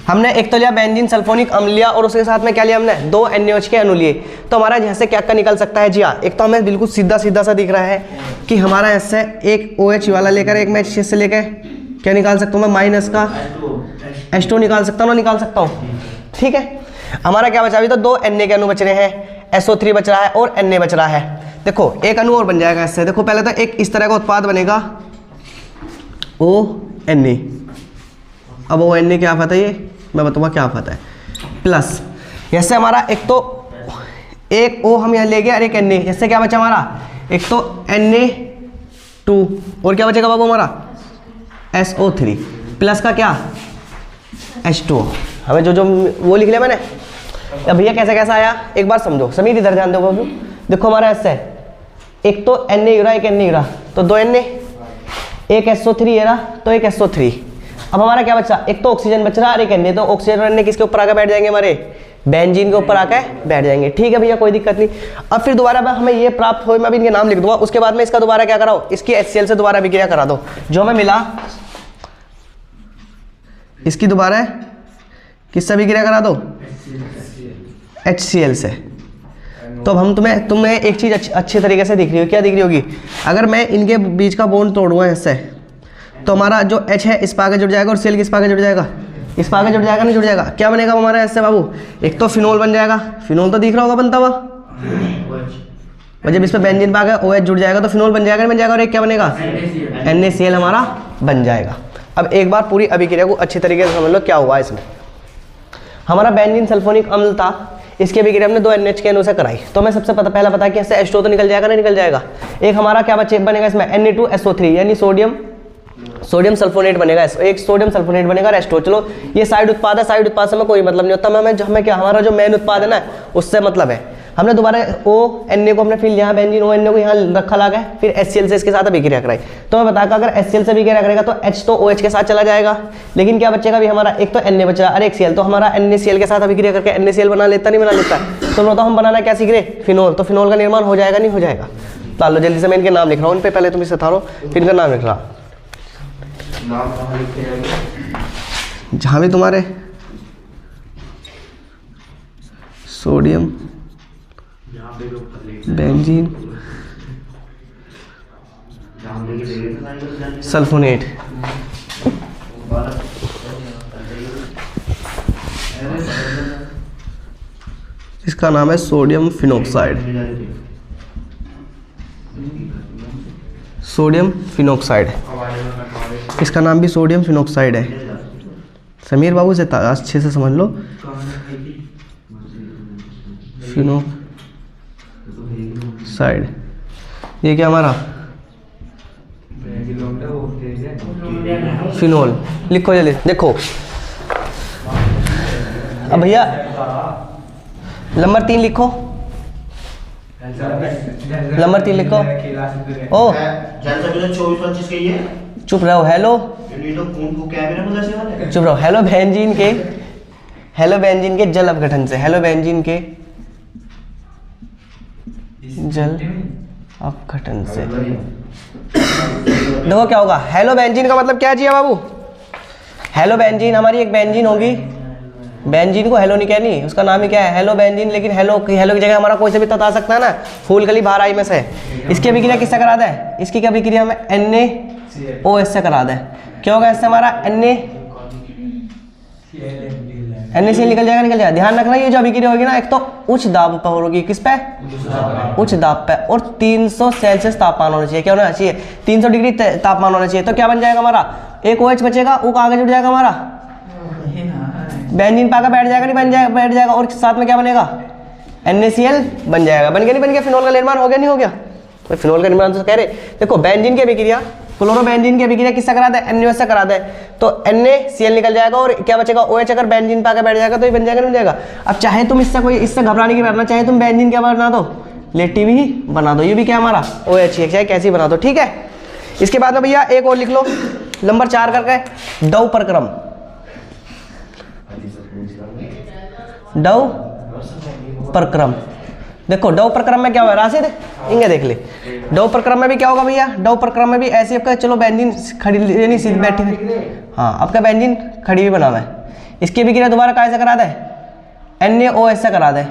[SPEAKER 1] हमने एक तो लिया बेंजीन सल्फोनिक अम्ल लिया और उसके साथ में क्या लिया हमने, 2 NaOH के अणु लिए। तो हमारा यहाँ से क्या क्या निकल सकता है जी हाँ, एक तो हमें बिल्कुल सीधा सा दिख रहा है कि हमारा इससे एक OH वाला लेकर एक मैं से लेकर क्या निकाल सकता हूँ, मैं माइनस का H2 निकाल सकता हूँ ना, निकाल सकता हूँ। ठीक है, हमारा क्या बचा, अभी तो 2 Na के अणु बच रहे हैं, SO3 बच रहा है और Na बच रहा है। देखो एक अणु और बन जाएगा इससे। देखो पहले तो एक इस तरह का उत्पाद बनेगा ONA। अब ONA क्या आता है, ये मैं बताऊंगा क्या आता है, प्लस जैसे हमारा एक तो एक O हम यहाँ ले गए और एक Na, जैसे क्या बचा हमारा, एक तो Na2 और क्या बचेगा बाबू हमारा SO3 प्लस का क्या H2O। हमें जो वो लिख लिया मैंने अब भैया कैसे कैसा आया एक बार समझो। समीर इधर ध्यान दो बाबू, देखो हमारा एस है, एक तो Na यूरा एक Na यूरा, तो 2 Na, एक SO3 है ना, तो एक SO3। अब हमारा क्या बचा, एक तो ऑक्सीजन बच रहा है और एक Na, तो ऑक्सीजन और Na किसके ऊपर आकर बैठ जाएंगे, हमारे बेंजीन के ऊपर आकर बैठ जाएंगे। ठीक है भैया, कोई दिक्कत नहीं। अब फिर दोबारा हमें ये प्राप्त हो, मैं भी इनके नाम लिख दूंगा, उसके बाद में इसका दोबारा क्या कराओ, इसकी HCl से दोबारा अभिक्रिया करा दो। जो हमें मिला इसकी दोबारा किससे अभिक्रिया करा दो, HCl से। तो अब हम तुम्हें एक चीज़ अच्छे तरीके से दिख रही हो, क्या दिख रही होगी, अगर मैं इनके बीच का बॉन्ड तोड़ूंगा इससे, तो हमारा जो H है इस पे आगे जुड़ जाएगा और Cl किस पे आगे जुड़ जाएगा, इस पे आगे जुड़ जाएगा, नहीं जुड़ जाएगा, क्या बनेगा हमारा इससे बाबू, एक तो फिनोल बन जाएगा, फिनोल तो दिख रहा होगा बनता हुआ, और जब इस पर बेंजीन पे आगे OH जुड़ जाएगा तो फिनोल बन जाएगा, नहीं बन जाएगा, और एक क्या बनेगा, NaCl हमारा बन जाएगा। अब एक बार पूरी अभिक्रिया को अच्छी तरीके से समझ लो क्या हुआ इसमें। हमारा बेंजीन सल्फोनिक अम्ल था, इसकी अभिक्रिया हमने 2 NH के अणु से कराई, तो हमें सबसे पहला पता है कि इससे H2 तो निकल जाएगा, नहीं निकल जाएगा। एक हमारा क्या बनेगा इसमें, Na2SO3 यानी सोडियम सल्फोनेट बनेगा, एक सोडियम सल्फोनेट बनेगा H2। चलो ये साइड उत्पाद है, साइड उत्पाद से हमें कोई मतलब नहीं होता, हमें क्या, हमारा जो मेन उत्पाद है ना उससे मतलब है। हमने दोबारा Na को हमने फिर यहाँ बेंजीन Na को यहाँ रखा लगा है, फिर HCl से इसके साथ अभिक्रिया कराई, तो मैं बताया अगर HCl से अभिक्रिया करेगा तो H तो OH के साथ चला जाएगा, लेकिन क्या बचेगा भी हमारा, एक तो Na बचा और एक Cl, तो हमारा NaCl के साथ अभिक्रिया करके NaCl बना लेता, नहीं बना लेता। तो बताओ हम बनाना क्या सीख रहे, फिनोल, तो फिनोल का निर्माण हो जाएगा, नहीं हो जाएगा। तो लो जल्दी से मैं इनके नाम लिख रहा हूँ, उन पे पहले तुम इसे थारो, फिर इनका नाम लिख रहा, जहाँ भी तुम्हारे सोडियम बेंजीन सल्फोनेट, इसका नाम है सोडियम फिनोक्साइड, सोडियम फिनोक्साइड, इसका नाम भी सोडियम फिनोक्साइड है। समीर बाबू से अच्छे से समझ लो, फिनोक्साइड, ये क्या हमारा फिनोल, लिखो जल्दी, देखो अब भैया नंबर 3 लिखो, नंबर 3 लिखो। ओ चुप रहो, हेलो चुप रहो, हेलो बेंजीन के जल अपघटन से, हेलो बेंजीन के जल अपघटन से। देखो क्या होगा, हेलो बेंजीन का मतलब क्या चाहिए बाबू, हेलो बेंजीन, हमारी एक बेंजीन होगी, बेंजीन को हेलो नहीं कहनी, उसका नाम ही क्या है, हेलो बेंजीन, लेकिन हेलो की जगह हमारा कोई से भी बता सकता है ना, फूलकली बाहर आई में से। इसकी अभिक्रिया किससे करा दे, इसकी क्या अभिक्रिया हमें NaOH से करा दे, क्या होगा इससे हमारा NaCl निकल जाएगा, निकल जाएगा। ध्यान रखना ये जो अभिक्रिया होगी ना, एक तो उच्च दाब पर होगी, किस पे, उच्च दाब पे, और 300 सेल्सियस तापमान होना चाहिए, क्या होना चाहिए, 300 डिग्री तापमान होना चाहिए। तो क्या बन जाएगा हमारा, एक OH बचेगा, वो आगे जुड़ जाएगा हमारा बेंजीन पाकर बैठ जाएगा, नहीं बन जाएगा, बैठ जाएगा, और साथ में क्या बनेगा, NaCl बन जाएगा, बन गया, नहीं बन गया, फिनोल का निर्माण हो गया, नहीं हो गया, तो फिनोल का निर्माण तो कह रहे। देखो बेंजीन की अभिक्रिया, क्लोरोबेंजीन की अभिक्रिया किससे करा दे, NaOH से करा दे, तो NaCl निकल जाएगा, और क्या बचेगा OH, अगर बेंजीन पे आकर बैठ जाएगा तो ये बन जाएगा, नहीं बन जाएगा। अब चाहे तुम इससे घबराने की बात ना, चाहे तुम बेंजीन क्या बना दो, लेटिव ही बना दो, ये भी क्या हमारा OH है, चाहे कैसी बना दो, ठीक है। इसके बाद में भैया एक और लिख लो, नंबर 4 करके डव प्रक्रम, डव प्रक्रम। देखो डव प्रक्रम में क्या हुआ राशिद, इंगे देख ले, डव प्रक्रम में भी क्या होगा भैया, डव प्रक्रम में भी ऐसे आपका, चलो बेंजीन खड़ी नहीं सीधी बैठी हुई, हाँ आपका बेंजीन खड़ी भी बना हुआ है, इसकी अभिक्रिया दोबारा कैसे करा दे, NaOH से करा दे।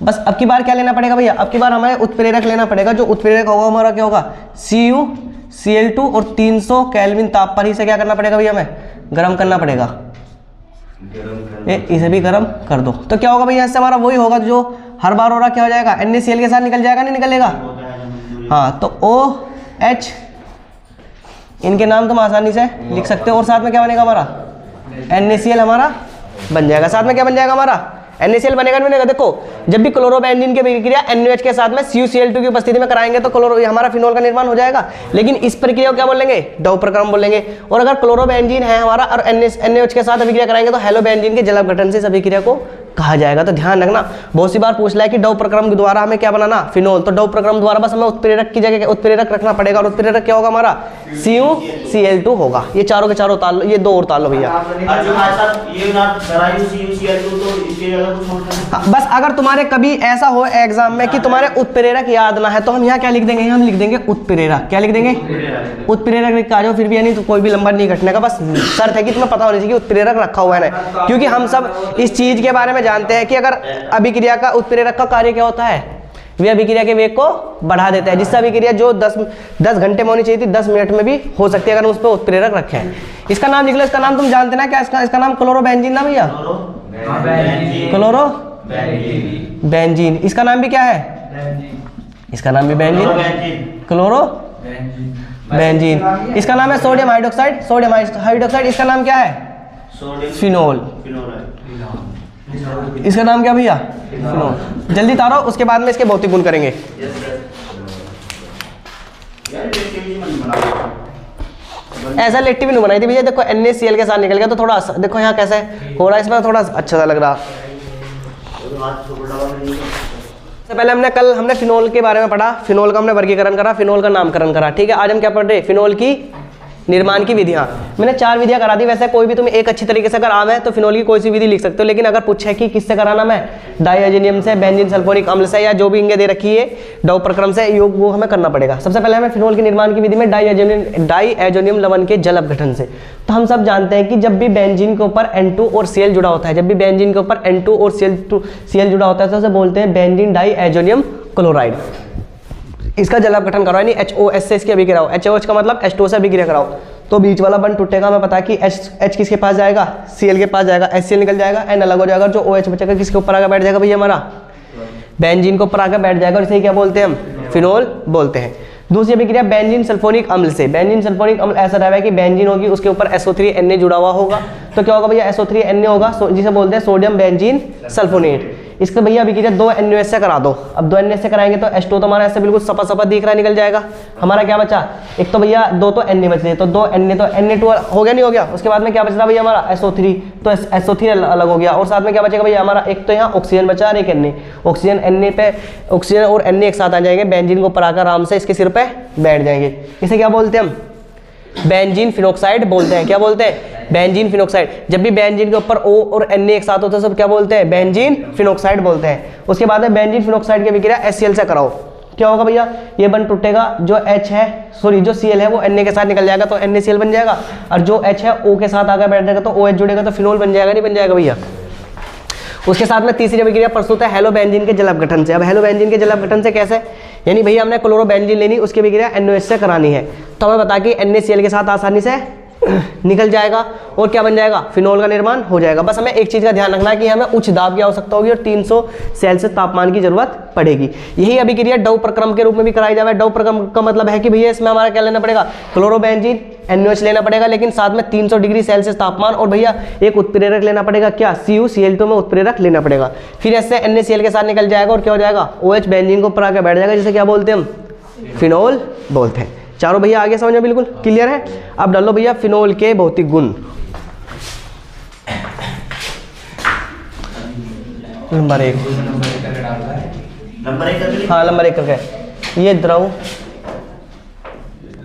[SPEAKER 1] बस अब की बार क्या लेना पड़ेगा भैया, अब की बार हमें उत्प्रेरक लेना पड़ेगा, जो उत्प्रेरक होगा हमारा क्या होगा, CuCl2, और 300 केल्विन ताप पर ही से क्या करना पड़ेगा भैया, हमें गर्म करना पड़ेगा, इसे भी गर्म कर दो। तो क्या होगा भैया, इससे हमारा वही होगा जो हर बार हो रहा, क्या हो जाएगा, NaCl के साथ निकल जाएगा, नहीं निकलेगा, हाँ, तो OH, इनके नाम तुम आसानी से लिख सकते हो, और साथ में क्या बनेगा हमारा, NaCl हमारा बन जाएगा, साथ में क्या बन जाएगा हमारा, NaCl बनेगा, नहीं बनेगा। देखो जब भी क्लोरोबेंजीन की अभिक्रिया NaOH के साथ में CuCl2 की उपस्थिति में कराएंगे तो हमारा फिनोल का निर्माण हो जाएगा, लेकिन इस प्रक्रिया को क्या बोलेंगे, डव प्रक्रम बोलेंगे। और अगर क्लोरोबेंजीन है हमारा और NaOH के साथ अभिक्रिया कराएंगे तो हेलो बेंजीन के जल अपघटन से इस अभिक्रिया को कहा जाएगा। तो ध्यान रखना, बहुत सी बार पूछ रहा है कि डव प्रक्रम के द्वारा हमें क्या बनाना, फिनोल। तो डव प्रक्रम द्वारा बस हमें उत्प्रेरक की जगह उत्प्रेरक रखना पड़ेगा, और उत्प्रेरक क्या होगा हमारा, CuCl2 होगा। ये चारों के चारों उतार लो, ये 2 और उतार लो भैया। बस अगर तुम्हारे कभी ऐसा हो एग्जाम में कि तुम्हारे उत्प्रेरक याद ना है, तो हम यहाँ क्या लिख देंगे, हम लिख देंगे उत्प्रेरक। क्या लिख देंगे, उत्प्रेरक लिख के आ जाओ फिर भी, यानी तो कोई भी नंबर नहीं घटने का। बस शर्त है कि तुम्हें पता होना चाहिए कि उत्प्रेरक रखा हुआ है ना, क्योंकि हम सब इस चीज के बारे में जानते हैं कि अगर अभिक्रिया का उत्प्रेरक का कार्य क्या होता है, वे अभिक्रिया के वेग को बढ़ा देता है, जिससे अभिक्रिया जो 10 घंटे में होनी चाहिए थी 10 मिनट में भी हो सकती है अगर उस पर उत्प्रेरक रखें। इसका नाम लिख लो, इसका नाम तुम जानते ना क्या, इसका नाम क्लोरोबेंजीन ना भैया, क्लोरोबेंजीन। इसका नाम भी क्या है, इसका नाम भी बेंजीन, क्लोरोबेंजीन। इसका नाम है सोडियम हाइड्रोक्साइड, सोडियम हाइड्रोक्साइड। इसका नाम क्या है, फिनोल। इसका नाम क्या भैया, फिनोल। जल्दी तारो, उसके बाद में इसके भौतिक गुण करेंगे। ऐसा लेट्टी भी नहीं बनाई थी भैया, देखो NaCl के साथ निकल गया, तो थोड़ा देखो यहाँ कैसे हो रहा है, इसमें थोड़ा अच्छा सा लग रहा। सबसे पहले हमने फिनोल के बारे में पढ़ा, फिनोल का हमने वर्गीकरण करा, फिनोल का नामकरण करा, ठीक है। आज हम क्या पढ़ रहे, फिनोल की निर्माण की विधियां। मैंने 4 विधियां करा दी, वैसे कोई भी तुम्हें एक अच्छी तरीके से अगर आवे तो फिनोल की कोई सी विधि लिख सकते हो, लेकिन अगर पूछे कि किससे कराना, मैं डाइअजोनियम से, बेंजीन सल्फोनिक अम्ल से, या जो भी इंगे दे रखी है डव प्रक्रम से, योग वो हमें करना पड़ेगा। सबसे पहले हमें फिनोल की निर्माण की विधि में डाइअजोनियम लवण के जल अपघटन से। तो हम सब जानते हैं कि जब भी बेंजीन के ऊपर N2 और Cl जुड़ा होता है, जब भी बेंजीन के ऊपर N2 और Cl जुड़ा होता है तो उसे बोलते हैं बेंजीन डाइअजोनियम क्लोराइड। इसका जल अपघटन कराओ, यानी HOS से इसकी अभिक्रिया कराओ। HOH का मतलब H2 से अभिक्रिया कराओ, तो बीच वाला बंद टूटेगा। हमें पता है कि H किसके पास जाएगा, Cl के पास जाएगा, HCl निकल जाएगा, N अलग हो जाएगा, जो OH बचेगा किसके ऊपर आकर बैठ जाएगा भैया, हमारा बेंजीन के ऊपर आकर बैठ जाएगा, और इसे क्या बोलते हैं हम, फिनोल बोलते हैं। दूसरी अभिक्रिया बेंजीन सल्फोनिक अम्ल से। बेंजीन सल्फोनिक अम्ल ऐसा रहेगा कि बेंजीन होगी, उसके ऊपर SO3Na जुड़ा हुआ होगा, तो क्या होगा भैया, SO3Na होगा, जिसे बोलते हैं सोडियम बेंजीन सल्फोनेट। इसका भैया अभिक्रिया 2 NaOH से करा दो। अब 2 NaOH से कराएंगे तो H2 तो हमारा ऐसे बिल्कुल सपा सपा दिख रहा है, निकल जाएगा। हमारा क्या बचा, एक तो भैया 2 तो Na बच गए, तो 2 Na तो Na2 हो गया, नहीं हो गया। उसके बाद में क्या बच रहा भैया हमारा SO3, तो SO3 अलग हो गया, और साथ में क्या बचेगा भैया हमारा, एक तो यहाँ ऑक्सीजन बचा और एक Na। ऑक्सीजन Na पे, ऑक्सीजन और Na एक साथ आ जाएंगे, बेंजीन को ऊपर आकर आराम से इसके सिर पे बैठ जाएंगे। इसे क्या बोलते हैं हम, बेंजीन फिनोक्साइड बोलते हैं। क्या बोलते हैं, बेंजीन फिनोक्साइड। जब भी बेंजीन के ऊपर O और Na एक साथ होते हैं सब क्या बोलते हैं, बेंजीन फिनोक्साइड बोलते हैं। उसके बाद में बेंजीन फिनोक्साइड की अभिक्रिया HCl से कराओ, क्या होगा भैया, ये बन टूटेगा, जो H है सॉरी जो Cl है वो Na के साथ निकल जाएगा, तो NaCl बन जाएगा, और जो H है O के साथ आकर बैठ जाएगा, तो OH जुड़ेगा, तो फिनोल बन जाएगा, नहीं बन जाएगा भैया। उसके साथ में तीसरी अभिक्रिया प्रस्तुत है हेलोबेंजीन के जल अपघटन से। अब हेलोबेंजीन के जल अपघटन से कैसे, यानी भैया हमने क्लोरोबेंजीन लेनी, उसकी अभिक्रिया NaOH से करानी है, तो हमें बता कि NaCl के साथ आसानी से निकल जाएगा, और क्या बन जाएगा, फिनोल का निर्माण हो जाएगा। बस हमें एक चीज़ का ध्यान रखना है कि हमें उच्च दाब की आवश्यकता होगी और 300 सेल्सियस तापमान की जरूरत पड़ेगी। यही अभिक्रिया डव प्रक्रम के रूप में भी कराई जाए। डव प्रक्रम का मतलब है कि भैया इसमें हमारा क्या लेना पड़ेगा, क्लोरोबेंजीन NaOH लेना पड़ेगा, लेकिन साथ में 300 डिग्री सेल्सियस तापमान, और भैया एक उत्प्रेरक लेना पड़ेगा, क्या, CuCl2 में उत्प्रेरक लेना पड़ेगा। फिर ऐसे NaCl के साथ निकल जाएगा, और क्या हो जाएगा, OH बेंजीन को ऊपर आकर बैठ जाएगा, जिसे क्या बोलते हैं हम, फिनोल बोलते हैं। चारों भैया आगे समझ में बिल्कुल क्लियर है। अब डालो भैया फिनोल के भौतिक गुण। नंबर 1, हाँ नंबर 1 करके, ये द्रव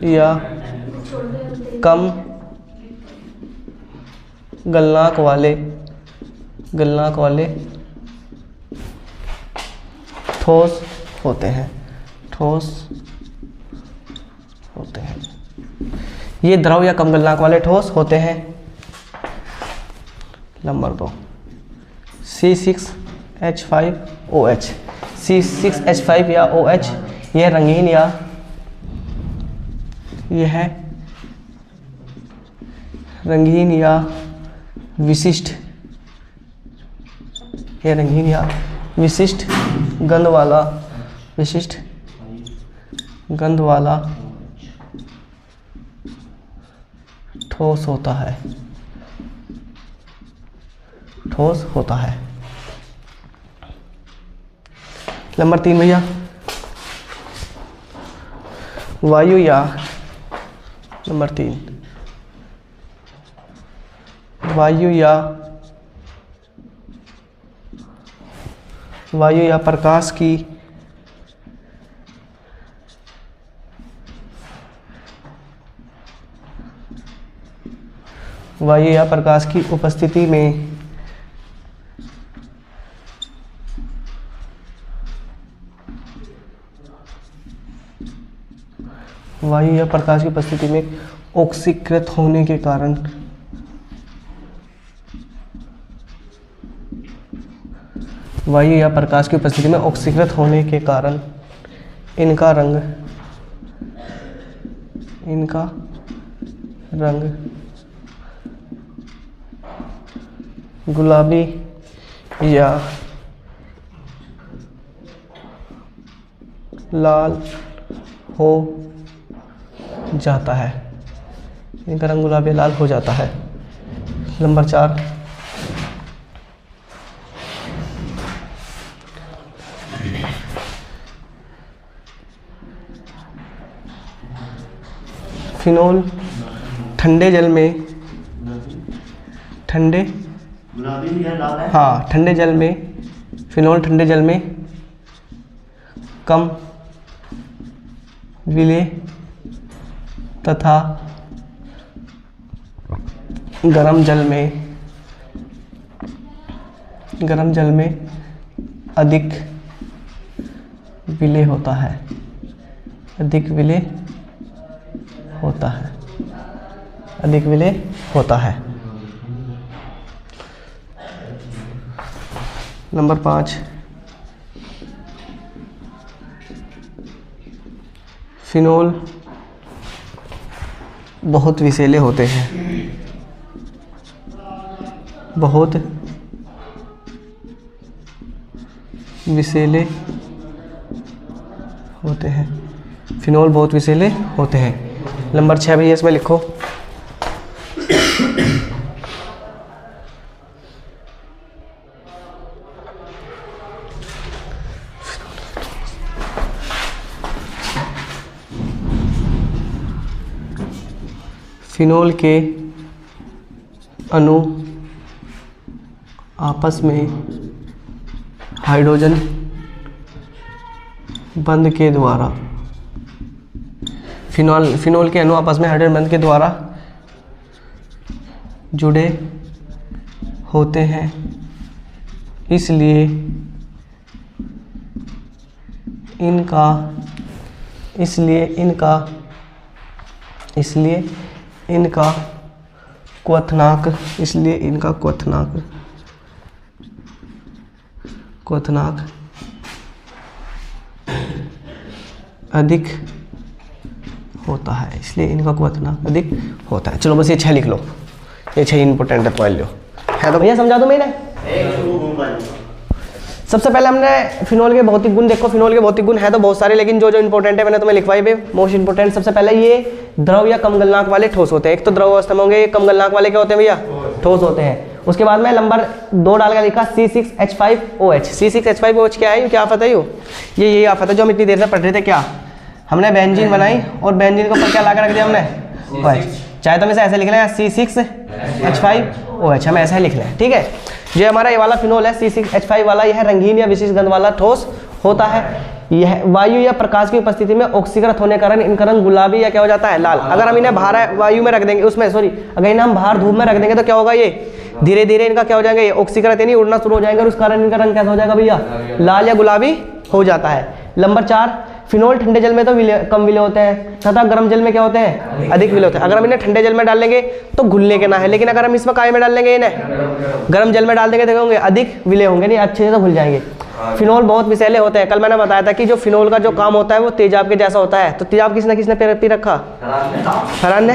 [SPEAKER 1] या कम गलनांक वाले ठोस होते हैं, ये द्रव या कम गलनांक वाले ठोस होते हैं। Number 2, C6H5OH। C6H5 या OH यह रंगीन या विशिष्ट गंध वाला ठोस होता है। नंबर 3 भैया, वायु या, नंबर 3, वायु या वायु या प्रकाश की उपस्थिति में वायु या प्रकाश की उपस्थिति में ऑक्सीकृत होने के कारण वायु या प्रकाश की उपस्थिति में ऑक्सीकृत होने के कारण इनका रंग गुलाबी या लाल हो जाता है। इनका रंग गुलाबी लाल हो जाता है। नंबर 4, फिनोल ठंडे जल में फिनोल ठंडे जल में कम विलेय तथा गरम जल में अधिक विलेय होता है। नंबर 5, फिनोल बहुत विषैले होते हैं। फिनोल बहुत विषैले होते हैं। नंबर 6 भैया इसमें लिखो। फिनोल के अणु आपस में हाइड्रोजन बंध के द्वारा फिनोल के अणु आपस में हाइड्रोजन बंध के द्वारा जुड़े होते हैं। इसलिए इनका क्वथनांक अधिक होता है। चलो बस ये 6 लिख लो, ये 6 इंपॉर्टेंट पॉइंट लो है। तो भैया समझा दो मैंने। सबसे पहले हमने फिनोल के भौतिक गुण देखो। फिनोल के भौतिक गुण है तो बहुत सारे, लेकिन जो इंपॉर्टेंट है मैंने तुम्हें लिखवाई भी। मोस्ट इंपॉर्टेंट सबसे पहले ये द्रव या कम गलनांक वाले ठोस होते हैं। एक तो द्रव अवस्था में होंगे, कम गलनांक वाले क्या होते हैं भैया? ठोस होते हैं। उसके बाद में नंबर 2 डाल कर लिखा C6H5OH। C6H5OH क्या है? क्या आफत है? यही आफत है जो हम इतनी देर से पढ़ रहे थे। क्या हमने बेंजीन बनाई और बेंजीन के ऊपर क्या लगा रख दिया हमने? OH। चाहे तो हम इसे ऐसे लिख लें C6H5OH, हम ऐसा ही लिख लें, ठीक है। जो हमारा ये वाला फिनोल है C6H5 वाला, यह रंगीन या विशेष गंध वाला ठोस होता है। यह वायु या प्रकाश की उपस्थिति में ऑक्सीकृत होने के कारण इनका रंग गुलाबी या क्या हो जाता है? लाल। अगर हम इन्हें बाहर वायु में रख देंगे, अगर इन्हें हम बाहर धूप में रख देंगे तो क्या होगा? ये धीरे धीरे इनका क्या हो जाएंगे? ये ऑक्सीकृत यानी उड़ना शुरू हो जाएंगे और उस कारण इनका रंग कैसा हो जाएगा भैया? लाल या गुलाबी हो जाता है। नंबर 4, फिनोल ठंडे जल में तो कम विलेय होते हैं तथा गर्म जल में क्या होते हैं? अधिक विलेय होते हैं। अगर हम इन्हें ठंडे जल में डाल लेंगे तो घुलने के ना है, लेकिन अगर हम इसमें काय में डाल लेंगे, इन्हें गर्म जल में डाल देंगे तो होंगे अधिक विलेय होंगे, नहीं अच्छे से घुल जाएंगे। फिनोल बहुत विषैले होते हैं। कल मैंने बताया था कि जो फिनोल का जो काम होता है वो तेजाब के जैसा होता है। तो तेजाब किसने पी रखा? फरहान ने।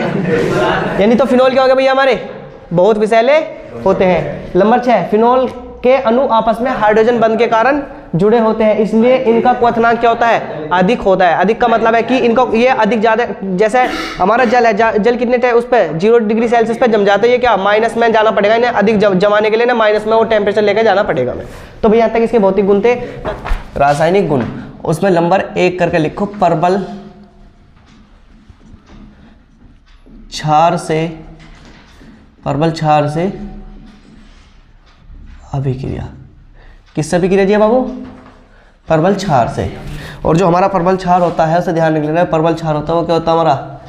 [SPEAKER 1] यानी तो फिनोल क्या हो गया भैया? हमारे बहुत विषैले होते हैं। नंबर 6, फिनोल के अणु आपस में हाइड्रोजन बंध के कारण जुड़े होते हैं, इसलिए इनका क्वथनांक क्या होता है? अधिक होता है। अधिक का मतलब है कि इनको ये अधिक ज़्यादा, जैसे हमारा जल है, जल कितने उस पर 0 डिग्री सेल्सियस पे जम जाता है, ये क्या माइनस में जाना पड़ेगा इन्हें अधिक जमाने के लिए ना, माइनस में वो टेम्परेचर लेकर जाना पड़ेगा हमें। तो भैया यहाँ तक इसके भौतिक गुण थे। रासायनिक गुण उसमें नंबर 1 करके लिखो। प्रबल क्षार से अभिक्रिया। किससे अभिक्रिया जी बाबू? प्रबल क्षार से। और जो हमारा प्रबल क्षार होता है उसे ध्यान रख लेना है, प्रबल क्षार होता है वो क्या होता है हमारा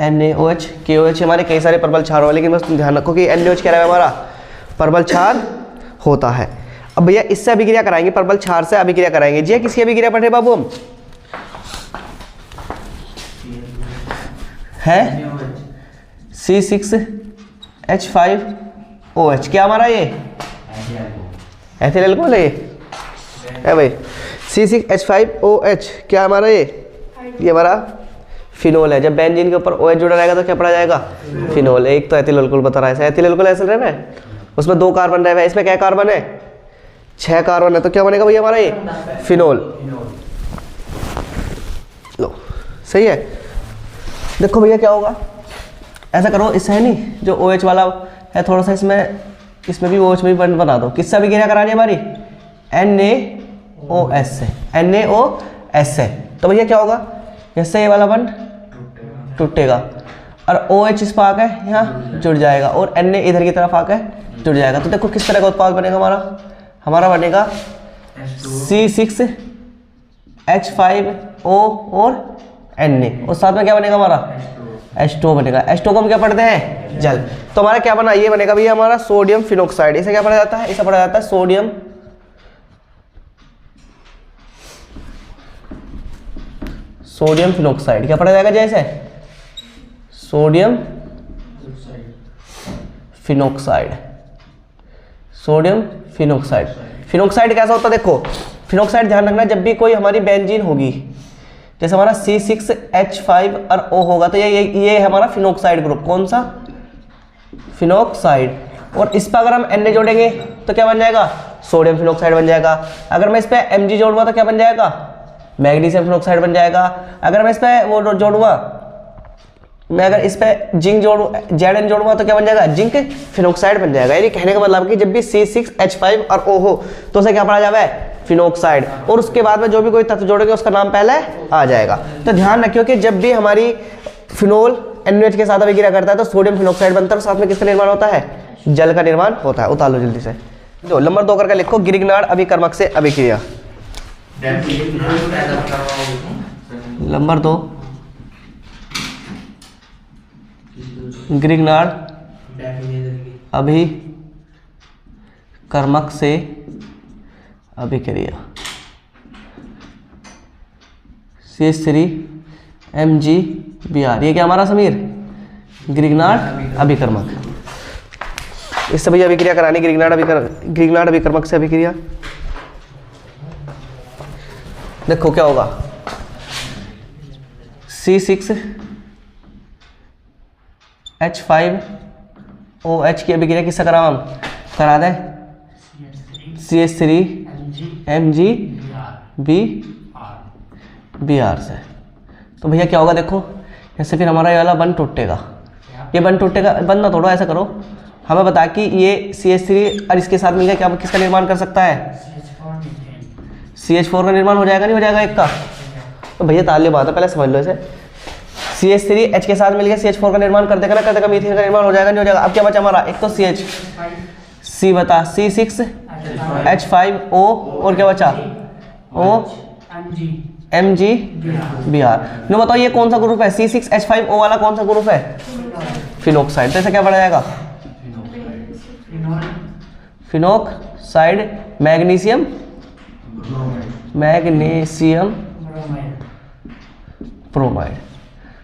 [SPEAKER 1] NaOH KOH। हमारे कई सारे प्रबल क्षार हो, लेकिन बस ध्यान रखो कि NaOH क्या है हमारा प्रबल क्षार होता है। अब भैया इससे अभिक्रिया कराएंगे, प्रबल क्षार से अभिक्रिया कराएंगे। जी किसकी अभिक्रिया पढ़े बाबू हम है C6H5OH। क्या हमारा ये एथिल अल्कोहल है ये भाई C6H5OH। क्या हमारा ये हमारा फिनोल है। जब बेंजीन के ऊपर OH जुड़ा रहेगा तो क्या पढ़ा जाएगा फिनोल। एक तो एथिल अल्कोहल बता रहा है, एथिल अल्कोहल ऐसा रहे है उसमें 2 कार्बन रहे, इसमें क्या कार्बन है 6 कार्बन है, तो क्या बनेगा भैया हमारा ये फिनोल। लो सही है। देखो भैया क्या होगा, ऐसा करो, इससे है नहीं जो OH वाला है थोड़ा सा इसमें भी OH भी बना दो। किससे अभिक्रिया करानी है हमारी NaOH से, NaOH से। तो भैया क्या होगा, इससे ये वाला बंद टूटेगा और OH इस पर आकर यहाँ जुड़ जाएगा और Na इधर की तरफ आकर जुड़ जाएगा। तो देखो किस तरह का उत्पाद बनेगा हमारा बनेगा C6H5O और Na, और साथ में क्या बनेगा हमारा H2O बनेगा। H2O को हम क्या पढ़ते हैं जल। तो हमारा क्या बना, ये बनेगा भैया हमारा सोडियम फिनोक्साइड। इसे क्या पढ़ा जाता है, इसे पढ़ा जाता है सोडियम फिनोक्साइड। क्या पढ़ा जाएगा जैसे सोडियम फिनोक्साइड। फिनोक्साइड कैसा होता है, देखो फिनोक्साइड ध्यान रखना, जब भी कोई हमारी बेंजीन होगी जैसे हमारा C6H5 और O होगा तो ये हमारा फिनोक्साइड ग्रुप। कौन सा फिनोक्साइड। और इस पर अगर हम Na जोड़ेंगे तो क्या बन जाएगा सोडियम फिनोक्साइड बन जाएगा। अगर मैं इस पर Mg जोड़ूंगा तो क्या बन जाएगा मैग्नीशियम फिनोक्साइड बन जाएगा। अगर मैं इस पर वो जोड़ूंगा, मैं अगर इस पे जिंक जोड़ू Zn जोड़ूंगा तो क्या बन जाएगा जिंक फिनोक्साइड बन जाएगा। यानी कहने का मतलब कि जब भी C6H5 और O हो तो उसे क्या पढ़ा जाए फिनोक्साइड, और उसके बाद में जो भी कोई तत्व जोड़ेंगे उसका नाम पहले आ जाएगा। तो ध्यान रखियो कि जब भी हमारी फिनोल NaOH के साथ अभिक्रिया करता है तो सोडियम फिनोक्साइड बनता है, साथ में किसका निर्माण होता है जल का निर्माण होता है। उतार लो जल्दी से। जो नंबर 2 करके लिखो, ग्रिग्नार्ड अभिकर्मक से अभिक्रिया। नंबर 2 ग्रिग्नार्ड अभिकर्मक से अभिक्रिया। CH3MgBr। ये क्या हमारा समीर ग्रिग्नार्ड अभिकर्मक। इससे भैया अभिक्रिया करानी ग्रिग्नार्ड अभिकर्मक से अभिक्रिया। देखो क्या होगा, C6H5OH की अभिक्रिया किससे करा दें CH3MgBr से। तो भैया क्या होगा, देखो जैसे फिर हमारा ये वाला बंद टूटेगा, ये बंद टूटेगा, बंद ना तोड़ो, ऐसा करो हमें बता कि ये CH3 और इसके साथ मिलकर क्या किसका निर्माण कर सकता है CH4 का निर्माण हो जाएगा नहीं हो जाएगा एक का। तो भैया ताल्य बात है, पहले समझ लो इसे। CH3H के साथ मिलकर CH4 का निर्माण कर देगा मीथेन का निर्माण हो जाएगा नहीं हो जाएगा। अब क्या बचा हमारा, एक तो C बता C6H5O और क्या बचा OMgBr। नो बताओ ये कौन सा ग्रुप है, C6H5O वाला कौन सा ग्रुप है फिनोक्साइड। तो ऐसा क्या पढ़ा जाएगा फिनोक्साइड मैग्नीशियम ब्रोमाइड।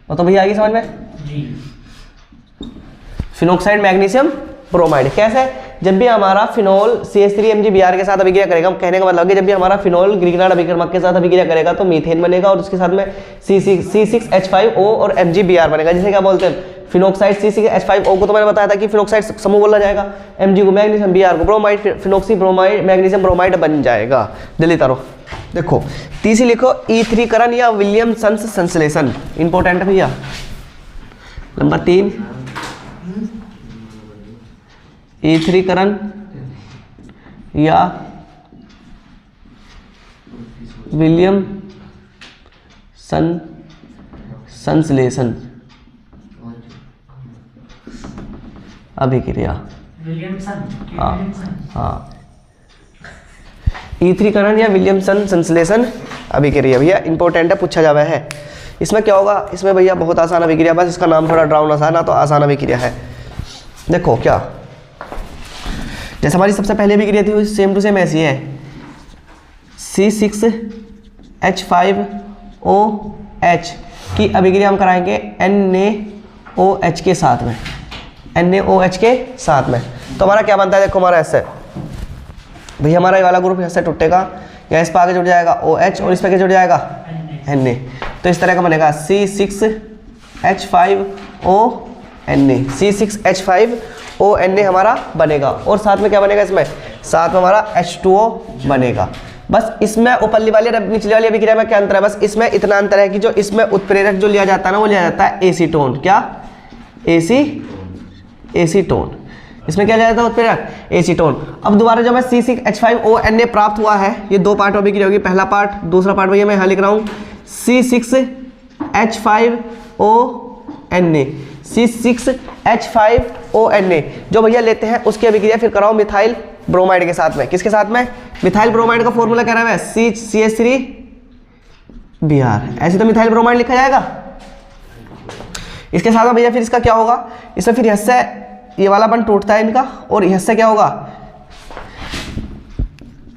[SPEAKER 1] तो भैया आगे समझ में फिनोक्साइड मैग्नीशियम ब्रोमाइड कैसे, जब भी हमारा फिनोल CH3MgBr के साथ अभिक्रिया करेगा, कहने का मतलब है जब भी हमारा फिनोल ग्रिग्नार्ड अभिकर्मक के साथ अभिक्रिया करेगा तो मीथेन बनेगा और उसके साथ में C6H5O और MgBr बनेगा। जैसे क्या बोलते हैं फिनोक्साइड C6H5O को तो मैंने बताया था कि फिनोक्साइड समूह बोला जाएगा, Mg को मैग्नीशियम, Br को bromide, phenoxy bromide magnesium bromide बन जाएगा। जल्दी तारो। देखो तीसरी लिखो E3करण या विलियमसन संश्लेषण, इंपॉर्टेंट भैया। नंबर 3 E3करण या विलियमसन संश्लेषण अभिक्रिया। हाँ ईथरीकरण या विलियमसन संश्लेषण अभिक्रिया भैया इंपॉर्टेंट है, पूछा जावा है। इसमें क्या होगा, इसमें भैया बहुत आसान अभिक्रिया, बस इसका नाम थोड़ा ड्राउन आसान है, तो आसान अभिक्रिया है। देखो क्या, जैसे हमारी सबसे पहले अभिक्रिया थी सेम टू सेम ऐसी है, C6H5OH की अभिक्रिया हम कराएंगे NaOH के साथ में, NaOH के साथ में। तो हमारा क्या बनता है, देखो हमारा ऐसे भैया हमारा ये वाला ग्रुप ऐसे टूटेगा, या इस पर आगे जुड़ जाएगा OH और इस पर क्या जुड़ जाएगा Na। तो इस तरह का बनेगा C6H5ONa, C6H5ONa हमारा बनेगा। और साथ में क्या बनेगा, इसमें साथ में हमारा H2O बनेगा। बस इसमें ऊपरली वाली और निचली वाली अभिक्रिया में क्या अंतर है, बस इसमें इतना अंतर है कि जो इसमें उत्प्रेरक जो लिया जाता है ना, वो लिया जाता है एसीटोन। क्या, एसीटोन। इसमें क्या लिया जाता है उत्प्रेरक, एसीटोन। अब दोबारा जब मैं C6H5ONa प्राप्त हुआ है, ये दो पार्ट अभिक्रिया होगी, पहला पार्ट, दूसरा पार्ट भैया मैं यहाँ लिख रहा हूँ C6H5ONa, C6H5ONa जो भैया लेते हैं उसकी अभिक्रिया फिर कराओ मिथाइल ब्रोमाइड के साथ में। किसके साथ में, मिथाइल ब्रोमाइड का फॉर्मूला क्या है, CH3Br। ऐसे तो मिथाइल ब्रोमाइड लिखा जाएगा। इसके साथ में भैया फिर इसका क्या होगा, इसमें फिर इससे ये वाला बंद टूटता है इनका, और इससे क्या होगा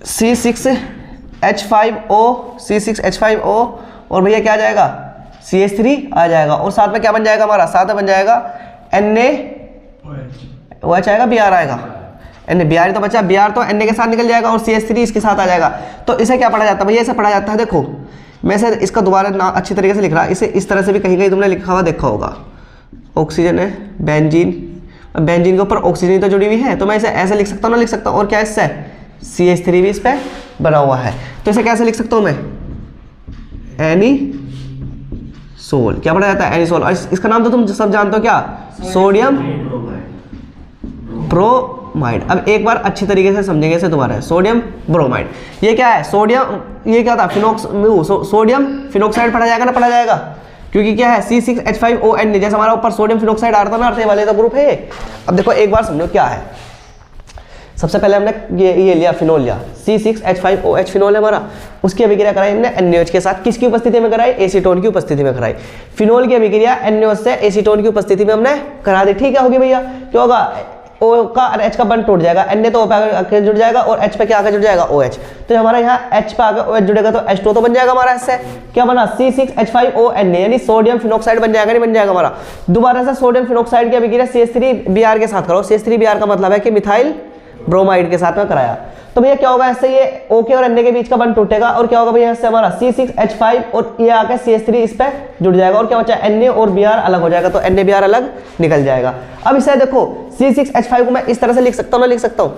[SPEAKER 1] C6H5O और भैया क्या आ जाएगा CH3 आ जाएगा। और साथ में क्या बन जाएगा हमारा, साथ में बन जाएगा NaOH आएगा, Br आएगा, Br तो बचा, Br तो Na के साथ निकल जाएगा और CH3 इसके साथ आ जाएगा। तो इसे क्या पढ़ा जाता है भैया, इसे पढ़ा जाता है, देखो मैं इसे इसका दोबारा ना अच्छी तरीके से लिख रहा, इसे इस तरह से भी कहीं कहीं तुमने लिखा हुआ देखा होगा। ऑक्सीजन है, बेंजीन, बेंजीन के ऊपर ऑक्सीजन तो जुड़ी हुई है, तो मैं इसे ऐसे लिख सकता हूँ ना, लिख सकता हूँ। और क्या इससे CH3 भी इस पर बना हुआ है, तो इसे कैसे लिख सकता हूँ मैं, एनीसोल। क्या पढ़ा जाता है, एनीसोल। और इसका नाम तो तुम सब जानते हो, क्या, सोडियम ब्रोमाइड। अब एक बार अच्छी तरीके से समझेंगे इसे दोबारा, सोडियम ब्रोमाइड। ये क्या है, सोडियम, ये क्या था, सोडियम फिनोक्साइड पढ़ा जाएगा ना, पढ़ा जाएगा, क्योंकि क्या है C6H5ONa, जैसे हमारा ऊपर सोडियम फिनोक्साइड आ रहा था ना, अर्थ वाले का ग्रुप है। अब देखो एक बार समझो क्या है, सबसे पहले हमने ये लिया फिनोल लिया, C6H5OH फिनोल है हमारा, उसकी अभिक्रिया कराई हमने NaOH के साथ। किसकी उपस्थिति में कराई, एसीटोन की उपस्थिति में कराई। फिनोल की अभिक्रिया NaOH से एसीटोन की उपस्थिति में हमने करा दी। ठीक है, होगी भैया, क्या होगा, O का और H का बंद टूट जाएगा, Na तो O पे आके जुड़ जाएगा और H पे क्या आके जुड़ जाएगा, OH। तो हमारा यहाँ H पे आके OH जुड़ेगा तो H2 तो बन जाएगा हमारा। इससे क्या बना, C6H5ONa यानी सोडियम फिनोक्साइड बन जाएगा, नहीं बन जाएगा हमारा। दोबारा से सोडियम फिनोक्साइड की अभिक्रिया CH3Br के साथ करो। CH3Br का मतलब है कि मिथाइल ब्रोमाइड के साथ में कराया। तो भैया क्या होगा, इससे ये OK और Na के बीच का बंद टूटेगा, और क्या होगा भैया, इससे हमारा C6H5 और ये आकर CH3 इस पे जुड़ जाएगा, और क्या बचा, Na और Br अलग हो जाएगा, तो NaBr अलग निकल जाएगा। अब इसे देखो C6H5 को मैं इस तरह से लिख सकता हूँ ना, लिख सकता हूँ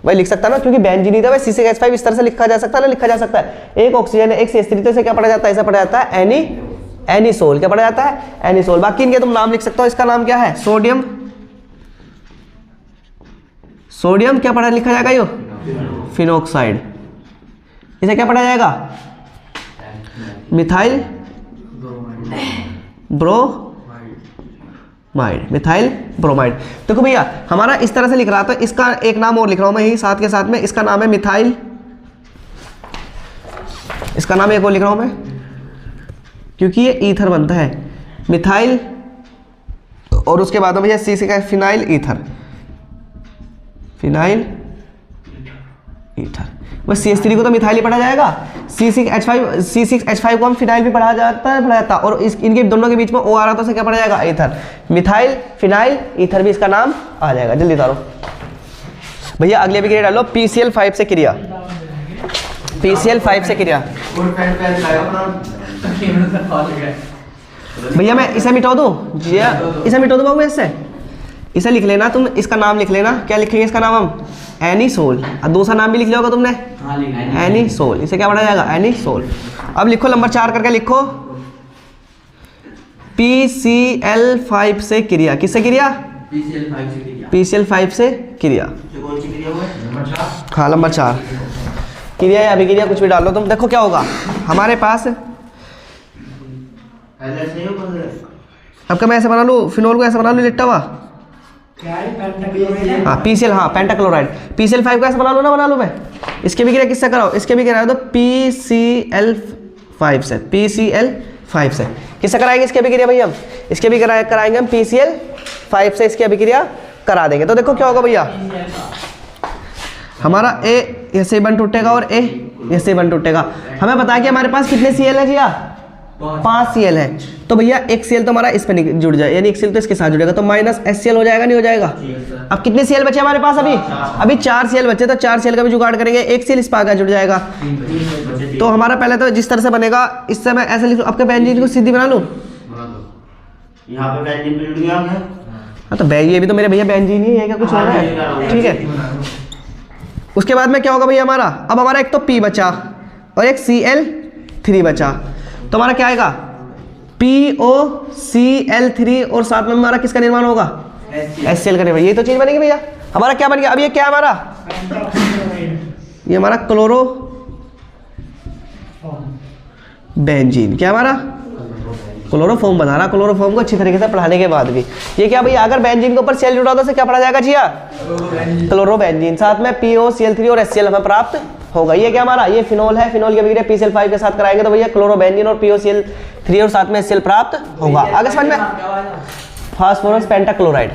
[SPEAKER 1] भाई, लिख सकता है ना, क्योंकि बेंजीन था भाई, C6H5 इस तरह से लिखा जा सकता है ना, लिखा जा सकता है। एक ऑक्सीजन है, एक CH3, तो इसे क्या पढ़ा जाता है, इसे पढ़ा जाता है एनीसोल। क्या पढ़ा जाता है, एनीसोल। बाकी इनके तुम नाम लिख सकते हो, इसका नाम क्या है, सोडियम क्या पढ़ा लिखा जाएगा, यो फिनोक्साइड। इसे क्या पढ़ा जाएगा, मिथाइल ब्रोमाइड, मिथाइल ब्रोमाइड। देखो भैया हमारा इस तरह से लिख रहा था, इसका एक नाम और लिख रहा हूं मैं यही साथ के साथ में, इसका नाम है मिथाइल, इसका नाम एक और लिख रहा हूं मैं क्योंकि ये ईथर बनता है, मिथाइल, और उसके बाद में भैया C का फिनाइल ईथर, फिनाइल ईथर। बस CH3 को तो मिथाइल ही पढ़ा जाएगा, C6H5 को हम फिनाइल भी पढ़ा जाता और इनके दोनों के बीच में O आ रहा तो उसे क्या पढ़ा जाएगा, ईथर। मिथाइल फिनाइल ईथर भी इसका नाम आ जाएगा। जल्दी उतारो भैया, अगली अभिक्रिया डालो PCl5 से क्रिया, PCl5 से क्रिया। भैया मैं इसे मिटा दूं, इसे मिटा दूं बाबू, इसे लिख लेना तुम, इसका नाम लिख लेना। क्या लिखेंगे इसका नाम हम, एनीसोल। अब दूसरा नाम भी लिख लिया होगा तुमने, एनीसोल। इसे क्या पढ़ा जाएगा, एनीसोल। अब लिखो नंबर 4 करके लिखो, PCl5 से क्रिया। किससे क्रिया, PCl5 से क्रिया। हाँ नंबर 4 क्रिया या अभिक्रिया कुछ भी डाल लो तुम। देखो क्या होगा हमारे पास, अब क्या मैं ऐसे बना लूँ, फिनोल को ऐसे बना लूँ लिट्टा हुआ, हाँ PCl, हाँ पेंटाक्लोराइड। PCl5 कैसे बना लो ना, बना लो मैं। इसके भी किससे कराओ, इसके भी कराओ तो PCl5 से, PCl5 से किससे कराएंगे इसकी अभिक्रिया भैया हम, इसके भी कराएंगे हम PCl5 से इसकी अभिक्रिया करा देंगे। तो देखो क्या होगा भैया, हमारा A ऐसे बन टूटेगा और A ऐसे बन टूटेगा। हमें पता है कि हमारे पास कितने Cl है भैया, 5 Cl है। तो भैया एक Cl तो हमारा इस पे जुड़ जाए, यानी एक Cl तो इसके साथ जुड़ेगा, तो माइनस HCl हो जाएगा, नहीं हो जाएगा। अब कितने Cl बचे हमारे पास, अभी 4 Cl बचे, तो 4 Cl का भी जुगाड़ करेंगे, एक Cl इस पे आकर जुड़ जाएगा। तो हमारा पहले तो जिस तरह से बनेगा, इससे मैं ऐसे लिख लूँ, आपके बेंजीन को सीधी बना लूँ,
[SPEAKER 2] यहाँ पे बेंजीन भी जुड़ गया है।
[SPEAKER 1] हाँ तो ये भी तो मेरे भैया बेंजीन ही है, क्या कुछ हो रहा है, ठीक है। उसके बाद में क्या होगा भैया हमारा, अब हमारा एक तो P बचा और एक Cl3 बचा, तो हमारा क्या आएगा POCl3 और साथ में हमारा किसका निर्माण होगा, HCl का निर्माण। ये तो चीज बनेगी भैया, हमारा क्या बन गया। अब ये क्या है हमारा, ये हमारा क्लोरो बेंजीन, क्या हमारा क्लोरोफॉर्म बना रहा। क्लोरोफॉर्म को अच्छी तरीके से पढ़ाने के बाद भी ये क्या भैया, अगर बेंजीन के ऊपर सेल जुड़ा होता है क्या पढ़ा जाएगा जी, क्लोरो बेंजीन, साथ में POCl3 और HCl हमें प्राप्त होगा। ये क्या हमारा, ये फिनोल है, फिनोल के अभिक्रिया PCl5 के साथ कराएंगे तो भैया क्लोरो बेंजीन और POCl3 और साथ में HCl प्राप्त होगा। आगे समझ में, फास्फोरस पेंटाक्लोराइड,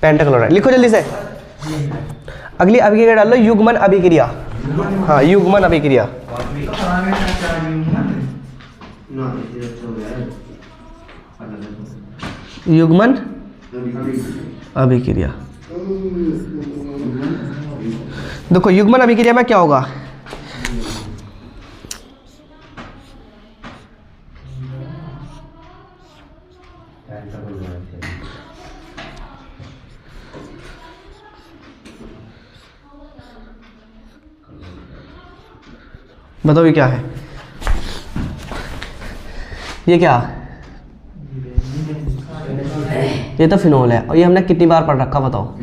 [SPEAKER 1] पेंटाक्लोराइड लिखो जल्दी से। अगली अभिक्रिया डाल लो, युग्मन अभिक्रिया। हाँ युग्मन अभिक्रिया, युग्मन अभिक्रिया। देखो युग्मन अभिक्रिया में क्या होगा, बताओ ये क्या है, ये क्या, ये तो फिनोल है और ये हमने कितनी बार पढ़ रखा बताओ।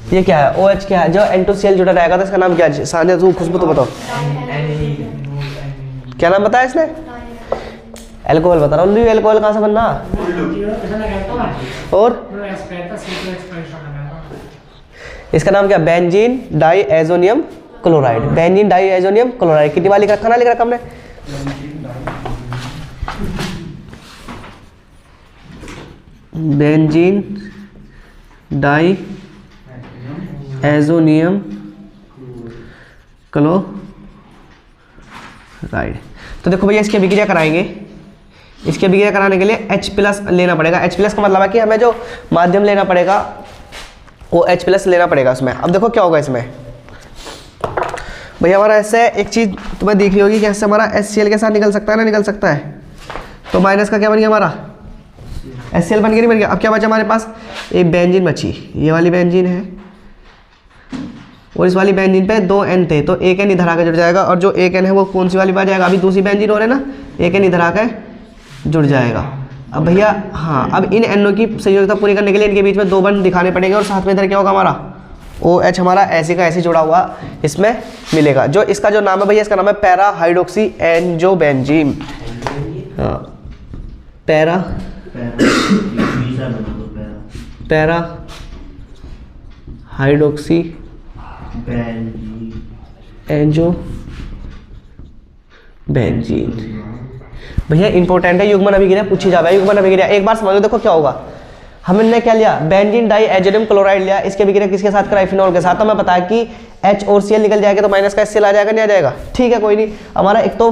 [SPEAKER 1] ये क्या है, OH क्या है, जो N2Cl जुड़ा रहेगा तो इसका नाम क्या है, सानिया तू खुशबू तो बताओ क्या नाम बताया इसने, एल्कोहल बता रहा हूँ। एल्कोहल कहाँ से बनना, और इसका नाम क्या, benzene diazonium chloride, benzene diazonium chloride. कितनी बार लिख रखा ना, लिख रखा हमने, बेंजीन डाईएजोनियम क्लोराइड। तो देखो भैया इसकी अभिक्रिया कराएंगे, इसकी अभिक्रिया कराने के लिए H+ लेना पड़ेगा। H+ का मतलब है कि हमें जो माध्यम लेना पड़ेगा वो H+ लेना पड़ेगा उसमें। अब देखो क्या होगा इसमें भैया, हमारा ऐसे एक चीज़ तुम्हें दिख रही होगी कि ऐसे हमारा HCl के साथ निकल सकता है ना, निकल सकता है, तो माइनस का क्या बन गया हमारा, HCl बन गया, नहीं बन गया। अब क्या बचा हमारे पास, एक बेंजीन बची, ये वाली बेंजीन है और इस वाली बेंजीन पे 2 N थे, तो एक N इधर आकर जुड़ जाएगा, और जो एक N है वो कौन सी वाली बात जाएगा, अभी दूसरी बेंजीन हो रहे ना, एक N इधर आकर जुड़ जाएगा। अब भैया हाँ, अब इन NO की संयोजकता पूरी करने के लिए इनके बीच में 2 बंध दिखाने पड़ेंगे, और साथ में इधर क्या होगा हमारा OH हमारा ऐसे का ऐसे जुड़ा हुआ इसमें मिलेगा। जो इसका जो नाम है भैया, इसका नाम है पैरा हाइड्रोक्सी एंजोबेंजीन। हाँ पैरा हाइड्रोक्सी एंजोबेंजीन भैया इंपॉर्टेंट है, युग्मन अभिक्रिया पूछी जाए। युग्मन अभिक्रिया एक बार समझो, देखो क्या होगा, हमने क्या लिया, बेंजीन डाईएजोनियम क्लोराइड लिया, इसके अभिक्रिया किसके साथ कराई, फिनोल के साथ। तो हमें पता है कि H और Cl निकल जाएगा तो माइनस का HCl आ जाएगा, नहीं आ जाएगा, ठीक है कोई नहीं। हमारा एक तो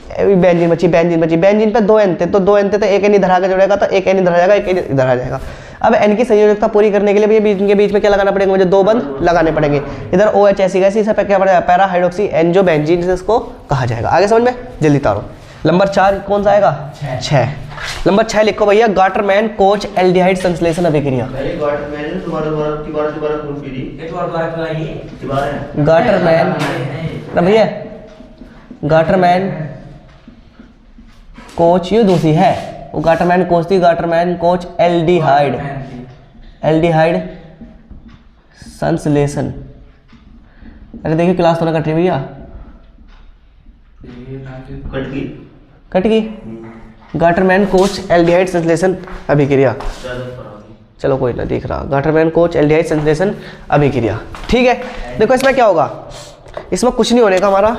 [SPEAKER 1] बेंजीन बची, बेंजीन पे 2 N थे, तो 2 N थे तो एक N इधर आकर जुड़ेगा, तो एक N इधर आ जाएगा, एक N इधर आ जाएगा। अब N की संयोजकता पूरी करने के लिए भी इनके बीच में क्या लगाना पड़ेगा, मुझे 2 बंध लगाने पड़ेंगे। इधर OH ऐसी का इसे क्या पड़ेगा, पैरा हाइड्रोक्सी एंजोबेंजीन से इसको कहा जाएगा। आगे समझ में, जल्दी तारो। नंबर 4 कौन सा आएगा, 6। नंबर 6 लिखो भैया, गाटरमैन कोच एल्डिहाइड संश्लेषण अभिक्रिया। गाटरमैन ना भैया, गाटरमैन कोच ये दूसरी है, वो गाटरमैन कोच थी, गाटरमैन कोच एल्डिहाइड संश्लेषण। अरे देखिए क्लास थोड़ा कट रही भैया, कट गई। गाटरमैन कोच एल्डिहाइड संश्लेषण अभिक्रिया, चलो कोई ना दिख रहा, गाठरबैन कोच एल्डिहाइड संश्लेषण अभिक्रिया। ठीक है, देखो इसमें क्या होगा, इसमें कुछ नहीं होने का हमारा,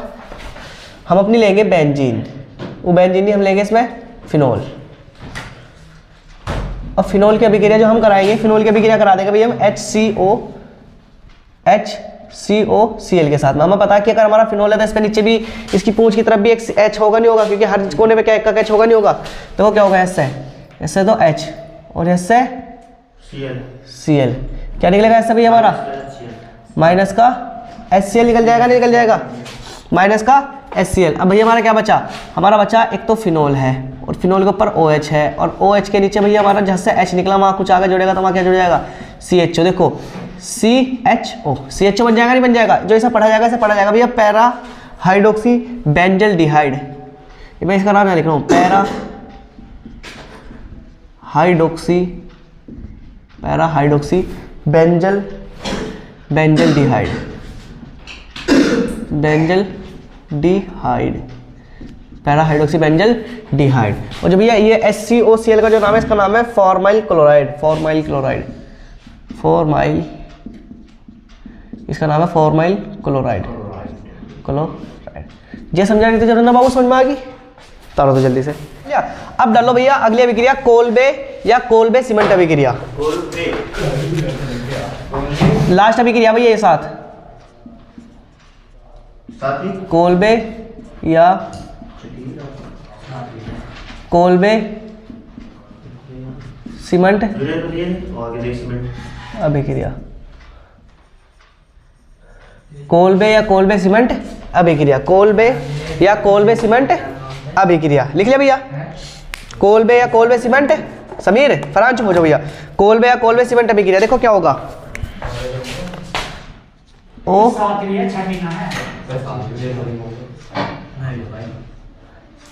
[SPEAKER 1] हम अपनी लेंगे बेंजीन, वो बेंजीन नहीं हम लेंगे इसमें फिनोल, और फिनोल की अभिक्रिया जो हम कराएंगे, फिनोल की अभिक्रिया करा देंगे भैया हम HCOCl के साथ में। हमें पता है कि अगर हमारा फिनोल है तो इसके नीचे भी, इसकी पूंछ की तरफ भी एक H होगा नहीं होगा, क्योंकि हर कोने पे क्या एक का H होगा नहीं होगा। देखो क्या होगा, इससे तो H और इससे Cl, क्या निकलेगा इससे भैया हमारा, माइनस का HCl निकल जाएगा, नहीं निकल जाएगा, माइनस का HCl। अब भैया हमारा क्या बचा, हमारा बचा एक तो फिनोल है और फिनोल के ऊपर OH है, और OH के नीचे भैया हमारा जहाँ से H निकला वहाँ कुछ आगे जुड़ेगा तो वहाँ क्या जुड़ जाएगा, CHO। देखो CHO बन जाएगा, नहीं बन जाएगा, जो इसे पढ़ा जाएगा इसे पढ़ा जाएगा भैया पैरा हाइड्रोक्सी बेंजल डिहाइड। मैं इसका नाम यहाँ लिख रहा हूँ, para hydroxy benzaldehyde, para hydroxy benzaldehyde. और जब ये HCOCl का जो नाम है, इसका नाम है फॉर्माइल क्लोराइड, इसका नाम है फॉर्माइल क्लोराइड। ये समझा नहीं तो जरूर ना बाबू, समझ में आ गई, तारो तो जल्दी से। अब डालो भैया अगली अभिक्रिया, कोल्बे या कोल्बे सीमेंट अभिक्रिया, लास्ट अभिक्रिया भैया ये साथ कोल्बे या कोल्बे सीमेंट अभिक्रिया, कोल्बे या कोल्बे सीमेंट अभिक्रिया, कोल्बे या कोल्बे सीमेंट अभिक्रिया, लिख लिया भैया, कोल्बे या कोल्बे सीमेंट, समीर फरहान चुप हो जाओ भैया, कोल्बे या कोल्बे सीमेंट अभिक्रिया। देखो क्या होगा, ओ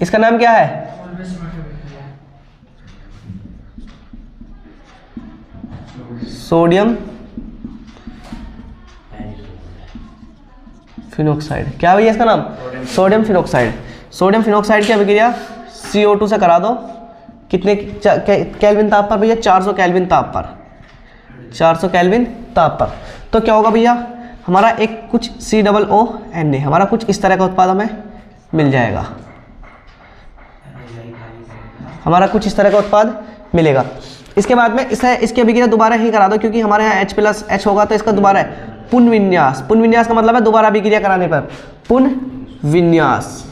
[SPEAKER 1] इसका नाम क्या है, सोडियम फिनोक्साइड। क्या भैया इसका नाम, सोडियम फिनोक्साइड। सोडियम फिनोक्साइड की अभिक्रिया CO2 से करा दो, कितने केल्विन ताप पर भैया, 400 केल्विन ताप पर, 400 केल्विन ताप पर। तो क्या होगा भैया, हमारा एक कुछ COONA, हमारा कुछ इस तरह का उत्पाद हमें मिल जाएगा, हमारा कुछ इस तरह का उत्पाद मिलेगा। इसके बाद में इसकी अभिक्रिया दोबारा ही करा दो, क्योंकि हमारे यहाँ H+H होगा तो इसका दोबारा है पुनर्विन्यास। पुनर्विन्यास का मतलब है दोबारा अभिक्रिया कराने पर, पुनर्विन्यास।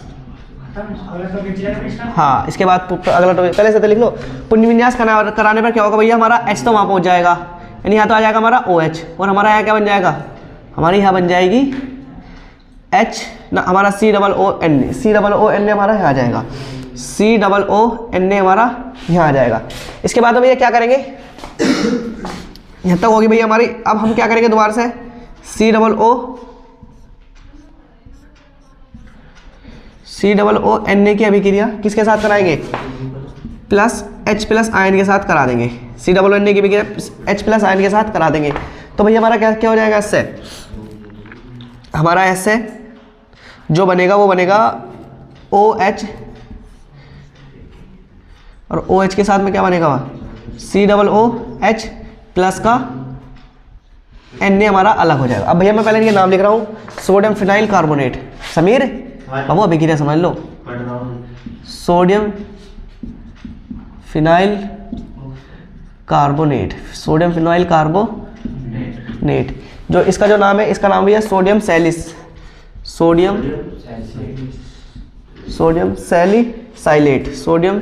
[SPEAKER 1] हाँ, इसके बाद अगला टॉपिक पहले से तो लिख लो, पुनर्विन्यास कराने पर क्या होगा भैया, हमारा H तो वहाँ पहुँच जाएगा, यानी यहाँ तो आ जाएगा हमारा OH, और हमारा यहाँ क्या बन जाएगा, हमारी यहाँ बन जाएगी H ना, हमारा COONA हमारा यहाँ आ जाएगा, COONA हमारा यहाँ आ जाएगा। इसके बाद भैया क्या करेंगे, यहाँ तक होगी भैया हमारी। अब हम क्या करेंगे दोबारा से, COONA की अभिक्रिया किसके साथ कराएंगे, H+ आयन के साथ करा देंगे, COONA की अभिक्रिया H+ आयन के साथ करा देंगे। तो भैया हमारा क्या क्या हो जाएगा, इससे हमारा ऐसे जो बनेगा वो बनेगा OH, और OH के साथ में क्या बनेगा, COOH प्लस का Na हमारा अलग हो जाएगा। अब भैया मैं पहले इनके नाम लिख रहा हूँ, sodium phenyl carbonate. Samir babu अभिक्रिया समझ लो, sodium phenyl carbonate, sodium phenyl carbonate. जो इसका जो नाम है, इसका नाम भी है सोडियम सैलिस, सोडियम सैलिसाइलेट, सोडियम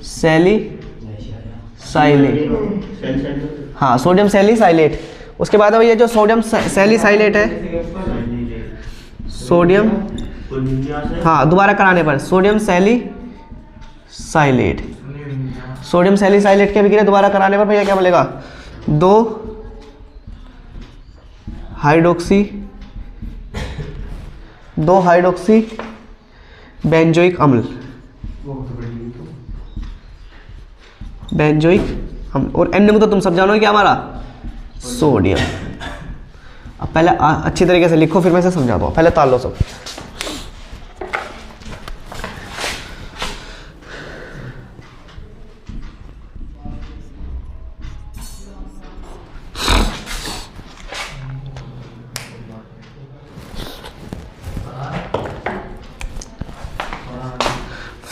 [SPEAKER 1] सैलिसाइलेट, हाँ सोडियम सैलिसाइलेट। उसके बाद ये जो सोडियम सैलिसाइलेट है, सोडियम, हाँ दोबारा कराने पर सोडियम सैलिसाइलेट, सोडियम सैलिसाइलेट के अभिक्रिया दोबारा कराने पर भैया क्या मिलेगा, 2 हाइड्रोक्सी बेंजोइक अम्ल, और N को तो तुम सब जानोगे क्या हमारा, सोडियम। अब पहले अच्छी तरीके से लिखो, फिर मैं से समझाता हूँ, पहले ताल लो सब।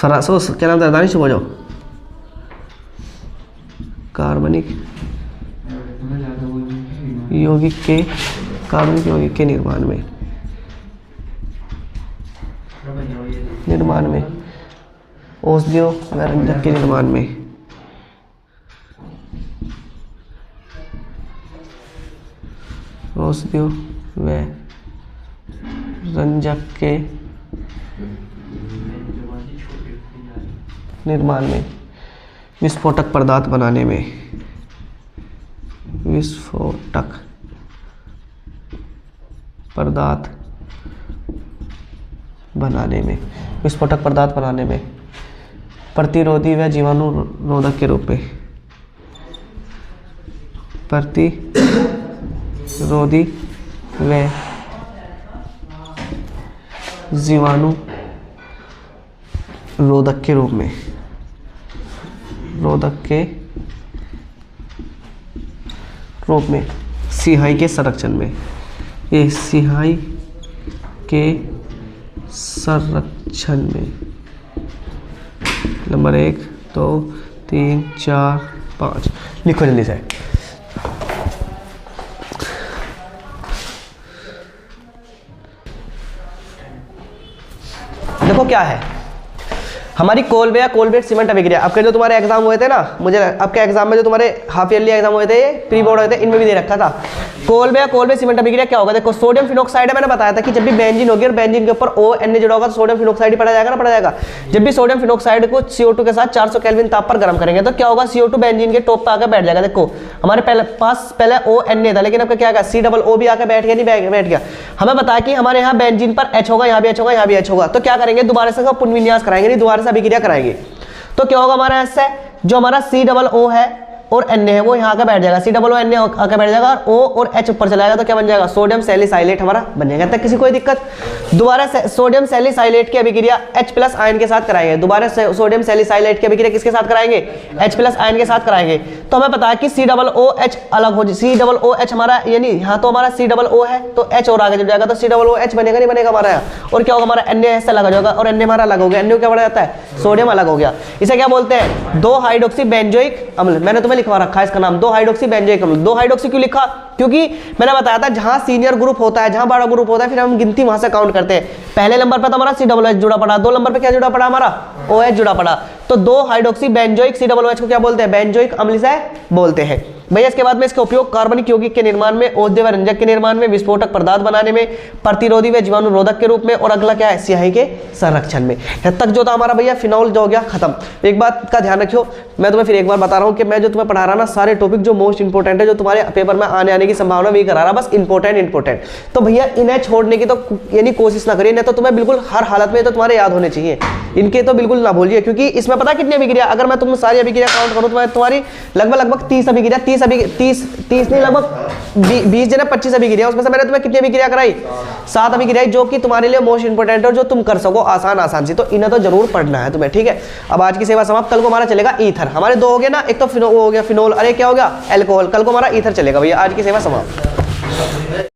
[SPEAKER 1] क्या नाम था, दानिश सुबह जाओ। कार्बनिक यौगिक के कार्बनिक यौगिक के निर्माण में औषधियों व रंजक के निर्माण में औषधियों व रंजक के निर्माण में विस्फोटक पदार्थ बनाने में विस्फोटक पदार्थ बनाने में प्रतिरोधी व जीवाणुरोधक के रूप में प्रतिरोधी व जीवाणुरोधक के रूप में सिहाई के संरक्षण में, ये सिहाई के संरक्षण में नंबर 1 2 3 4 5 लिखो जल्दी से। देखो क्या है हमारी कोलबे या कोलबेट सीमेंट अभिक्रिया। आपके जो तुम्हारे एग्जाम हुए थे ना, मुझे आपके एग्जाम में जो तुम्हारे हाफ ईयरली एग्जाम हुए थे, प्री बोर्ड हुए थे, इनमें भी दे रखा था कोलबे या कोलबे सीमेंट अभिक्रिया क्या होगा। देखो सोडियम फिनॉक्साइड है, मैंने बताया था कि जब भी बेंजीन होगी और बेंजीन के ऊपर ONA जुड़ा होगा तो सोडियम फिनॉक्साइड ही पड़ा जाएगा ना, पड़ा जाएगा। जब भी सोडियम फिनॉक्साइड को CO2 के साथ 400 केल्विन ताप पर गर्म करेंगे तो क्या होगा, CO2 बेंजीन के टॉप पर आकर बैठ जाएगा। देखो हमारे पास पहले ONA था, लेकिन आपका क्या COO भी आकर बैठ गया, नहीं बैठ गया। हमें बताया कि हमारे यहाँ बेंजीन पर H होगा, यहाँ भी H होगा, यहाँ भी H होगा, तो क्या करेंगे, दोबारा से पुनर्विन्यास कराएंगे, नहीं दोबारा से अभिक्रिया कराएंगे। तो क्या होगा हमारा इससे, जो हमारा COO है और Na है वो यहाँ आकर बैठ जाएगा, COO Na आकर बैठ जाएगा और O और H ऊपर चला जाएगा, तो क्या बन जाएगा, सोडियम सैलिसाइलेट हमारा बन जाएगा। तक किसी कोई दिक्कत। दोबारा सोडियम सैलिसाइलेट की अभिक्रिया H+ आयन के साथ कराएंगे, दोबारा सोडियम सैलिसाइलेट की अभिक्रिया किसके साथ कराएंगे, H+ आयन के साथ कराएंगे। तो हमें पता है कि COOH अलग हो, COOH हमारा यानी यहाँ तो हमारा COO है तो H और आगे जुड़ जाएगा, तो COOH बनेगा, नहीं बनेगा हमारा यहाँ। और क्या होगा, हमारा Na से अलग हो जाएगा और Na हमारा अलग हो गया, Na क्या बढ़ जाता है, सोडियम अलग हो गया। इसे क्या बोलते हैं, 2 हाइड्रोक्सी बेंजोइक अम्ल। मैंने तुम्हें लिखवा रखा है इसका नाम, 2 हाइड्रोक्सी बेंजोइक अम्ल। 2 हाइड्रोक्सी क्यों लिखा, क्योंकि मैंने बताया था जहां सीनियर ग्रुप होता है, जहां बड़ा ग्रुप होता है, फिर हम गिनती वहां से काउंट करते हैं। पहले नंबर पर तो हमारा COOH जुड़ा पड़ा, 2 नंबर पे क्या जुड़ा पड़ा, हमारा OH जुड़ा पड़ा। तो 2 हाइड्रोक्सी बेंजोइक COOH को क्या बोलते हैं, बेंजोइक अम्ल से बोलते हैं भैया। इसके बाद में इसका उपयोग कार्बनिक यौगिक के निर्माण में, औषधि व रंजक के निर्माण में, विस्फोटक पदार्थ बनाने में, प्रतिरोधी व जीवाणुरोधक के रूप में, और अगला क्या है, स्याही के संरक्षण में। यहाँ तक जो था हमारा भैया फिनॉल जो हो गया खत्म। एक बात का ध्यान रखियो, मैं तुम्हें फिर एक बार बता रहा हूँ कि मैं जो तुम्हें पढ़ा रहा ना, सारे टॉपिक जो मोस्ट इंपोर्टेंट है, जो तुम्हारे पेपर में आने की संभावना भी करा रहा, बस इंपोर्टेंट। तो भैया इन्हें छोड़ने की तो यानी कोशिश ना करिए, नहीं तो तुम्हें बिल्कुल हर हालत में तो तुम्हारे याद होने चाहिए, इनके तो बिल्कुल ना भूलिए। क्योंकि इसमें पता कितनी अभिक्रिया, अगर मैं तुम सारी अभिक्रिया काउंट करूँ तो तुम्हारी लगभग 30 अभिक्रिया, 30 नहीं लगभग 20 जने 25 अभिक्रिया, उसमें से मैंने तुम्हें कितनी अभिक्रिया कराई, 7 अभिक्रिया, जो कि तुम्हारे लिए मोस्ट इंपोर्टेंट है और जो तुम कर सको आसान से। तो इन्हें तो जरूर पढ़ना है तुम्हें, ठीक है। अब आज की सेवा समाप्त। कल को हमारा चलेगा ईथर। हमारे 2 हो गए ना, एक तो हो गया फिनोल, अरे क्या हो गया, एल्कोहल। कल को हमारा ईथर चलेगा भैया। आज की सेवा समाप्त।